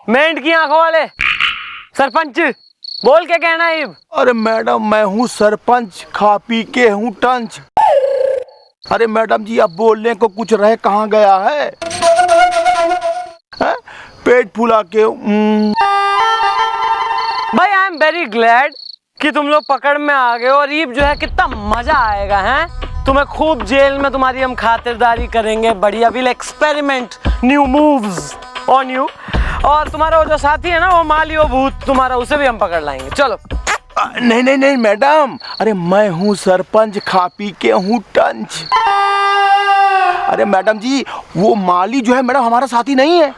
मेंढक की आंखों वाले सरपंच, बोल के कहना है। अरे मैडम, मैं हूँ सरपंच, खा पी के हूँ टंच। अरे मैडम जी, अब बोलने को कुछ रह कहाँ गया है? पेट फुला के एम वेरी ग्लैड कि तुम लोग पकड़ में आ गए। और ईब जो है कितना मजा आएगा हैं, तुम्हें खूब जेल में तुम्हारी हम खातिरदारी करेंगे, बढ़िया। Will experiment new moves on you. और तुम्हारा वो जो साथी है ना, वो माली, वो भूत तुम्हारा, उसे भी हम पकड़ लाएंगे। चलो। नहीं नहीं नहीं मैडम, अरे मैं हूँ सरपंच, खा पी के हूँ टंच। अरे मैडम जी, वो माली जो है मैडम हमारा साथी नहीं है।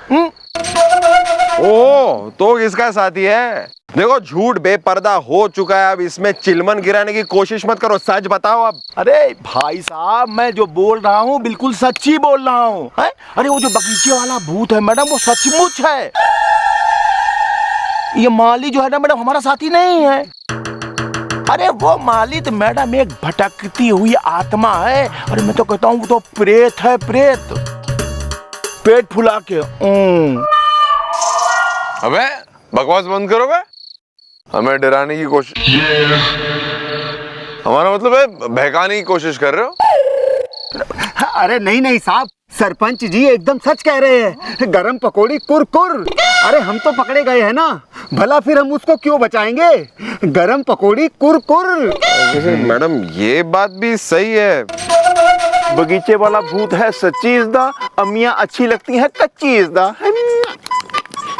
ओ तो किसका साथी है? देखो झूठ बेपर्दा हो चुका है, अब इसमें चिलमन गिराने की कोशिश मत करो, सच बताओ अब। अरे भाई साहब, मैं जो बोल रहा हूँ बिल्कुल सच्ची बोल रहा हूँ। अरे वो जो बगीचे वाला भूत है मैडम, वो सचमुच है। ये माली जो है ना मैडम हमारा साथी नहीं है। अरे वो माली तो मैडम एक भटकती हुई आत्मा है। अरे मैं तो कहता हूँ वो तो प्रेत है, प्रेत। पेट फुला के। अबे बकवास बंद करो बे, हमें डराने की कोशिश, हमारा मतलब है बहकाने की कोशिश कर रहे हो। अरे नहीं नहीं साहब, सरपंच जी एकदम सच कह रहे हैं। गरम पकोड़ी कुरकुर। अरे हम तो पकड़े गए हैं ना, भला फिर हम उसको क्यों बचाएंगे? गरम पकोड़ी कुरकुर। मैडम ये बात भी सही है। बगीचे वाला भूत है सच्ची इज़दा, अम्मियाँ अच्छी लगती हैं कच्ची इज़दा।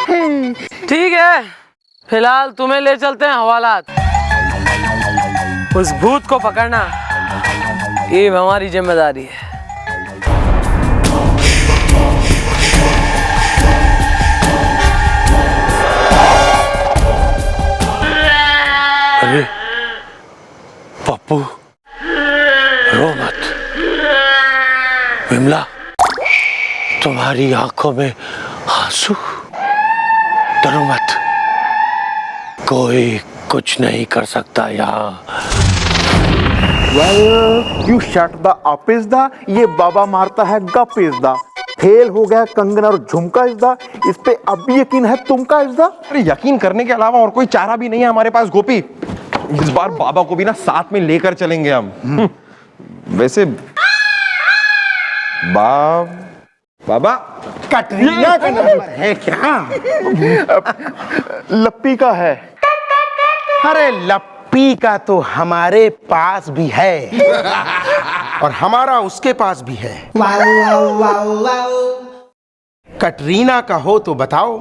ठीक है, फिलहाल तुम्हें ले चलते हैं हवालात। उस भूत को पकड़ना ये हमारी जिम्मेदारी है। अरे पप्पू, रो मत। विमला, तुम्हारी आंखों में आंसू, डरो मत, कोई कुछ नहीं कर सकता यहाँ। Well, you shut the up इज़दा, ये बाबा मारता है गप इज़दा। फेल हो गया कंगन और झुमका इज़दा, इस पे अब भी यकीन है तुमका इज़दा? अरे यकीन करने के अलावा और कोई चारा भी नहीं है हमारे पास गोपी। इस बार बाबा को भी ना साथ में लेकर चलेंगे हम। वैसे बाबा कटरीना का नंबर है क्या? लप्पी का है। अरे लप्पी का तो हमारे पास भी है और हमारा उसके पास भी है। कटरीना का हो तो बताओ।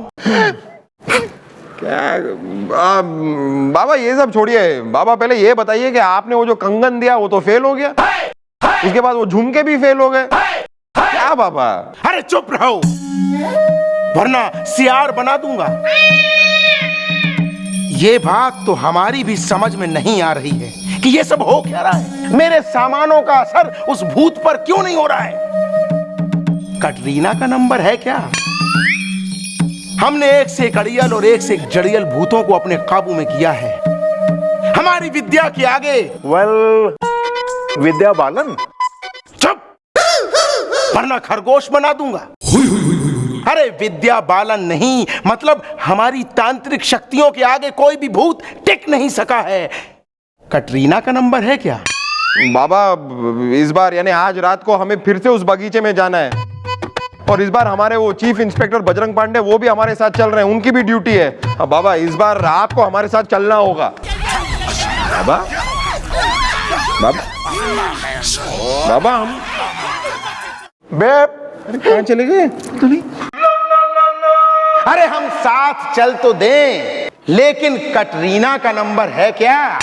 क्या बाबा ये सब छोड़िए, बाबा पहले ये बताइए कि आपने वो जो कंगन दिया वो तो फेल हो गया, उसके बाद वो झुमके भी फेल हो गए, क्या बाबा? अरे चुप रहो, वरना सियार बना दूंगा। ये बात तो हमारी भी समझ में नहीं आ रही है कि ये सब हो क्या रहा है। मेरे सामानों का असर उस भूत पर क्यों नहीं हो रहा है? कटरीना का नंबर है क्या? हमने एक से एक अड़ियल और एक से एक जड़ियल भूतों को अपने काबू में किया है। हमारी विद्या के आगे विद्या बालन। चुप, वरना खरगोश बना दूंगा। अरे विद्या बालन नहीं, मतलब हमारी तांत्रिक शक्तियों के आगे कोई भी भूत टिक नहीं सका है। कटरीना का नंबर है क्या? बाबा इस बार यानी आज रात को हमें फिर से उस बगीचे में जाना है, और इस बार हमारे वो चीफ इंस्पेक्टर बजरंग पांडे वो भी हमारे साथ चल रहे हैं, उनकी भी ड्यूटी है। अब बाबा इस बार आपको हमारे साथ चलना होगा। बाबा बाबा बाबा हम कहाँ चले गए? अरे हम साथ चल तो दें, लेकिन कटरीना का नंबर है क्या?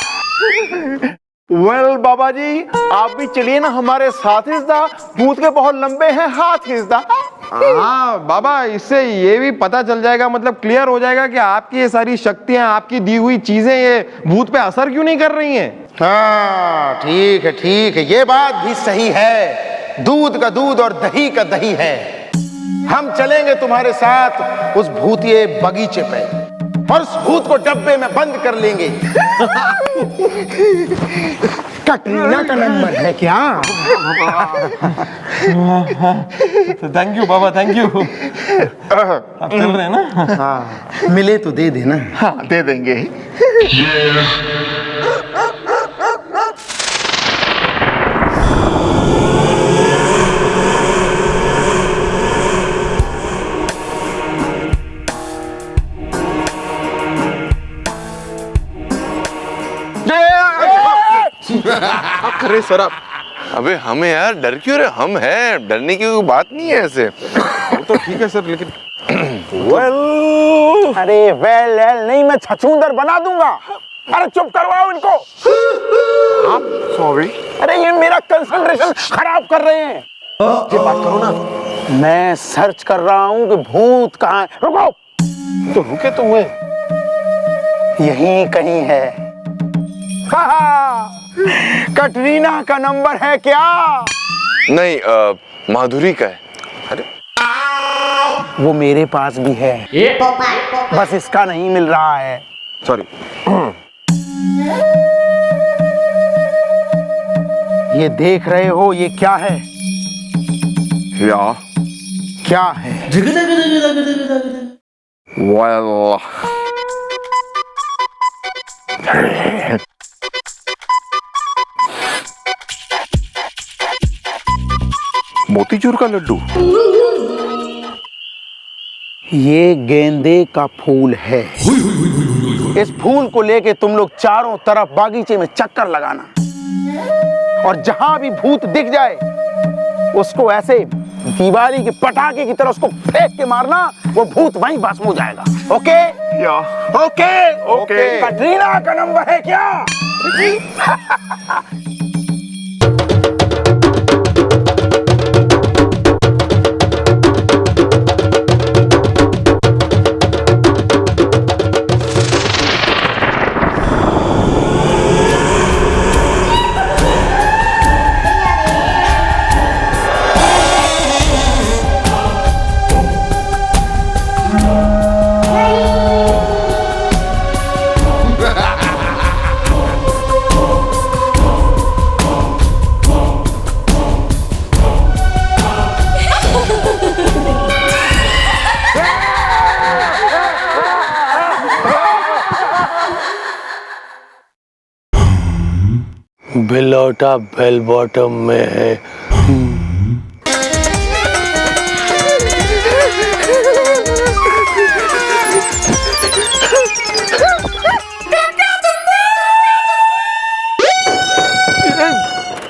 बाबा जी आप भी चलिए ना हमारे साथ इज़दा, भूत के बहुत लंबे हैं हाथ इज़दा। हाँ बाबा, इससे ये भी पता चल जाएगा, मतलब क्लियर हो जाएगा कि आपकी ये सारी शक्तियां, आपकी दी हुई चीजें ये भूत पे असर क्यों नहीं कर रही हैं। हाँ ठीक है, ये बात भी सही है। दूध का दूध और दही का दही है। हम चलेंगे तुम्हारे साथ उस भूतिए बगीचे पे और उस भूत को डब्बे में बंद कर लेंगे। कटरीना का नंबर है क्या? Thank you Baba, thank you. आप चल रहे हैं ना? हाँ, मिले तो दे देना। हाँ दे देंगे। अरे सर आप, अबे हमें यार डर क्यों रहे? हम हैं, डरने की कोई बात नहीं है ऐसे। वो तो ठीक है सर, लेकिन अरे वेल नहीं, मैं छछूंदर बना दूंगा। अरे चुप करवाओ इनको। आप सॉरी। अरे ये मेरा कंसंट्रेशन खराब कर रहे हैं। ये बात करो ना, मैं सर्च कर रहा हूँ कि भूत कहाँ है। रुको। तो रुके तो हुए। यहीं कहीं है। कटरीना का नंबर है क्या? नहीं, माधुरी का है। अरे वो मेरे पास भी है, बस इसका नहीं मिल रहा है। सॉरी। ये देख रहे हो, ये क्या है? क्या है? वाह, मोतीचूर का लड्डू। ये गेंदे का फूल है। इस फूल को लेके तुम लोग चारों तरफ बागीचे में चक्कर लगाना, और जहां भी भूत दिख जाए उसको ऐसे दिवाली के पटाखे की तरह उसको फेंक के मारना, वो भूत वहीं भस्म हो जाएगा। ओके? Okay okay. कटरीना का नंबर है क्या? बिलौटा बेल बॉटम में है।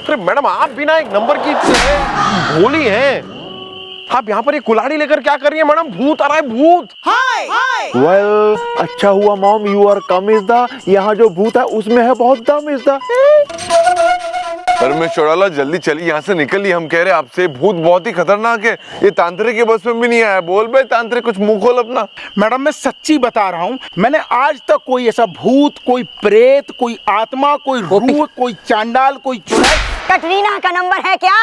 अरे मैडम, आप बिना एक नंबर की भोली हैं। आप यहाँ पर ये कुल्हाड़ी लेकर क्या कर रही है मैडम? भूत आ रहा है, भूत। वेल अच्छा हुआ mom you are come is the, यहाँ जो भूत है उसमें है बहुत दम इज द। अरे मैं चौड़ाला, जल्दी चलिए यहाँ से निकलिए। हम कह रहे हैं आपसे, भूत बहुत ही खतरनाक है। ये तांत्रिक के बस में भी नहीं आया। बोल बे तांत्रिक, कुछ मुंह खोल अपना। मैडम मैं सच्ची बता रहा हूँ, मैंने आज तक कोई ऐसा भूत, कोई प्रेत, कोई आत्मा, कोई रूह, कोई चांडाल, कोई चुड़ैल। कटरीना का नंबर है क्या?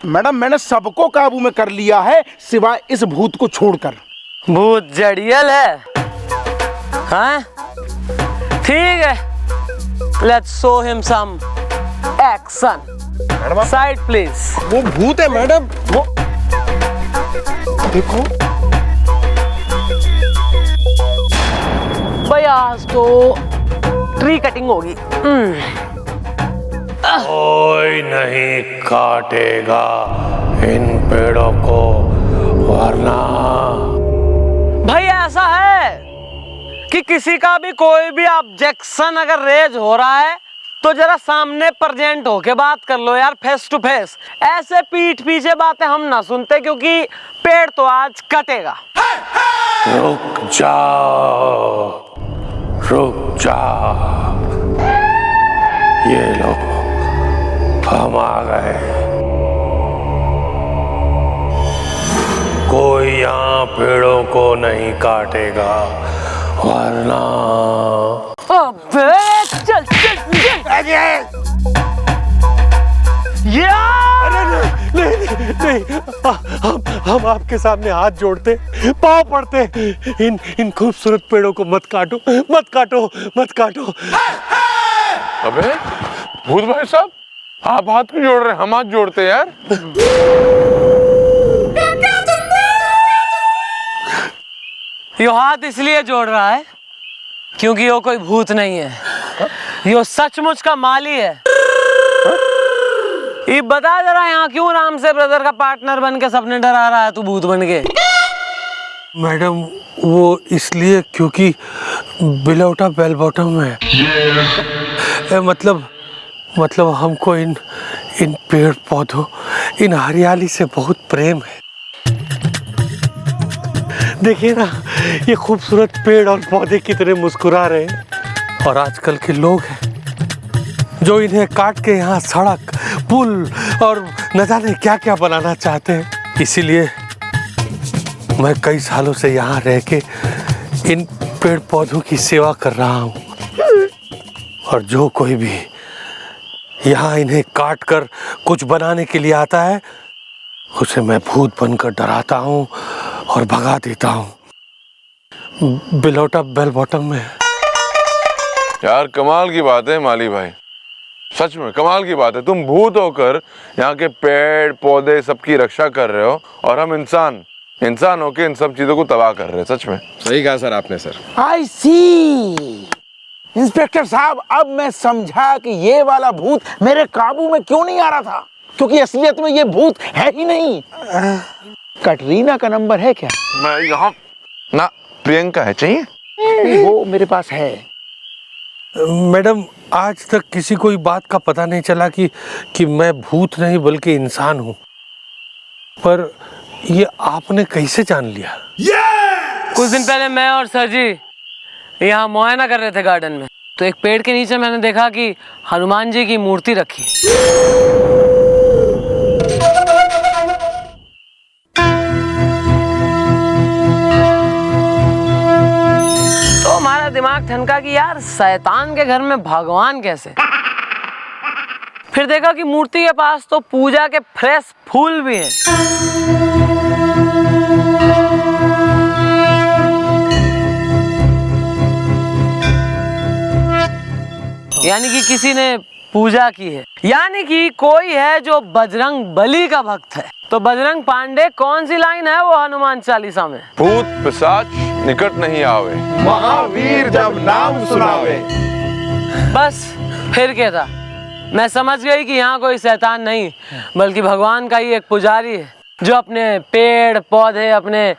मैडम मैंने सबको काबू में कर लिया है, सिवाय इस भूत को छोड़कर। भूत जड़ियल है, हाँ? ठीक है, let's show him some action. Side please. वो भूत है मैडम, वो देखो। भाई आज तो ट्री कटिंग होगी। कोई नहीं काटेगा इन पेड़ों को, वरना भाई ऐसा है कि किसी का भी कोई भी ऑब्जेक्शन अगर रेज हो रहा है तो जरा सामने प्रेजेंट होके बात कर लो यार, फेस टू फेस। ऐसे पीठ पीछे बातें हम ना सुनते, क्योंकि पेड़ तो आज कटेगा। रुक जाओ, रुक जाओ, ये लो हम आ गए। कोई यहाँ पेड़ों को नहीं काटेगा, वरना अबे चल चल चल। हम आपके सामने हाथ जोड़ते, पाँव पड़ते। इन खूबसूरत पेड़ों को मत काटो, मत काटो, मत काटो। अबे भूत भाई साहब, आप हाथ क्यों जोड़ रहे हैं? हम हाथ जोड़ते हैं यार। यो हाथ इसलिए जोड़ रहा है क्योंकि यो कोई भूत नहीं है, यो सचमुच का माली है। ये बता जरा यहाँ क्यों राम से ब्रदर का पार्टनर बन के सपने डरा रहा है तू भूत बन के? मैडम वो इसलिए क्योंकि बिलौटा बेल बॉटम है। मतलब हमको इन पेड़ पौधों, इन हरियाली से बहुत प्रेम है। देखिए ना, ये खूबसूरत पेड़ और पौधे कितने मुस्कुरा रहे हैं। और आजकल के लोग हैं जो इन्हें काट के यहाँ सड़क, पुल और न जाने क्या क्या बनाना चाहते हैं। इसीलिए मैं कई सालों से यहाँ रह के इन पेड़ पौधों की सेवा कर रहा हूँ। और जो कोई भी यहाँ इन्हें काट कर कुछ बनाने के लिए आता है, उसे मैं भूत बनकर डराता हूँ और भगा देता हूँ। बिलौटा बेल बॉटम में। यार कमाल की बात है माली भाई, सच में कमाल की बात है। तुम भूत होकर यहाँ के पेड़ पौधे सबकी रक्षा कर रहे हो और हम इंसान होकर इन सब चीजों को तबाह कर रहे हैं। सच में सही कहा सर आपने सर। आई सी इंस्पेक्टर साहब, अब मैं समझा कि ये वाला भूत मेरे काबू में क्यों नहीं आ रहा था, क्योंकि असलियत में ये भूत है ही नहीं। कटरीना का नंबर है क्या? मैं यहाँ ना, प्रियंका है, चाहिए? वो मेरे पास है। मैडम आज तक किसी को बात का पता नहीं चला कि मैं भूत नहीं बल्कि इंसान हूँ, पर ये आपने कैसे जान लिया? कुछ दिन पहले मैं और सर जी यहाँ मुआयना कर रहे थे गार्डन में, तो एक पेड़ के नीचे मैंने देखा कि हनुमान जी की मूर्ति रखी। तो हमारा दिमाग ठनका कि यार शैतान के घर में भगवान कैसे? फिर देखा कि मूर्ति के पास तो पूजा के फ्रेश फूल भी हैं। यानी कि किसी ने पूजा की है, यानी कि कोई है जो बजरंग बली का भक्त है। तो बजरंग पांडे कौन सी लाइन है वो हनुमान चालीसा में? भूत पिशाच निकट नहीं आवे, महावीर जब नाम सुनावे। बस फिर क्या था, मैं समझ गई कि यहाँ कोई शैतान नहीं बल्कि भगवान का ही एक पुजारी है जो अपने पेड़ पौधे, अपने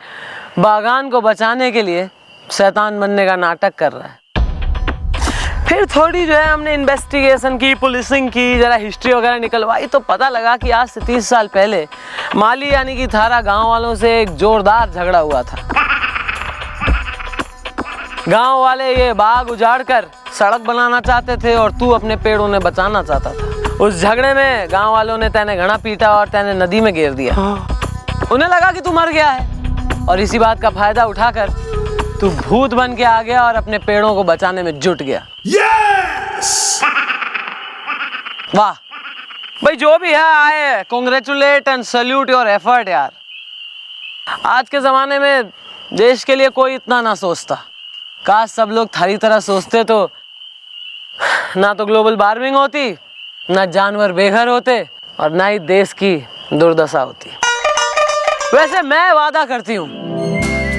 बागान को बचाने के लिए शैतान बनने का नाटक कर रहा है। फिर थोड़ी जो है हमने इन्वेस्टिगेशन की, पुलिसिंग की, जरा हिस्ट्री वगैरह निकलवाई, तो पता लगा कि आज से 30 साल पहले माली यानी कि थारा गांव वालों से एक जोरदार झगड़ा हुआ था। गांव वाले ये बाग उजाड़ कर सड़क बनाना चाहते थे और तू अपने पेड़ों ने बचाना चाहता था। उस झगड़े में गांव वालों ने तैने घड़ा पीटा और तैने नदी में गिर दिया। उन्हें लगा कि तू मर गया है और इसी बात का फायदा उठाकर तू भूत बन के आ गया और अपने पेड़ों को बचाने में जुट गया। वाह भाई, जो भी है आए congratulate and salute your effort यार। आज के जमाने में देश के लिए कोई इतना ना सोचता। काश सब लोग थारी तरह सोचते तो ना तो ग्लोबल वार्मिंग होती, ना जानवर बेघर होते और ना ही देश की दुर्दशा होती। वैसे मैं वादा करती हूँ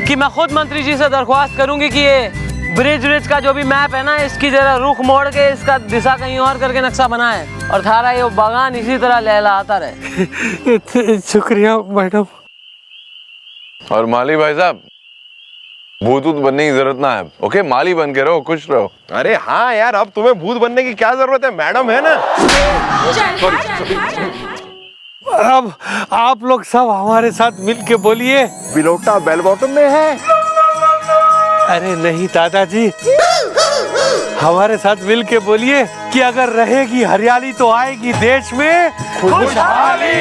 कि मैं खुद मंत्री जी से दरख्वास्त करूंगी कि ये ब्रिज का जो भी मैप है ना, इसकी जरा रुख मोड़ के इसका दिशा कहीं और करके नक्शा बनाए और थारा ये बागान इसी तरह लहलहाता रहे। शुक्रिया मैडम। और माली भाई साहब, भूत बनने की जरूरत ना है, ओके? माली बन के रहो, खुश रहो। अरे हाँ यार, अब तुम्हें भूत बनने की क्या जरूरत है, मैडम है ना। अब आप लोग सब हमारे साथ मिल के बोलिए, बिलौटा बेल बॉटम में है। अरे नहीं दादाजी, हमारे साथ मिल के बोलिए कि अगर रहेगी हरियाली तो आएगी देश में खुशहाली।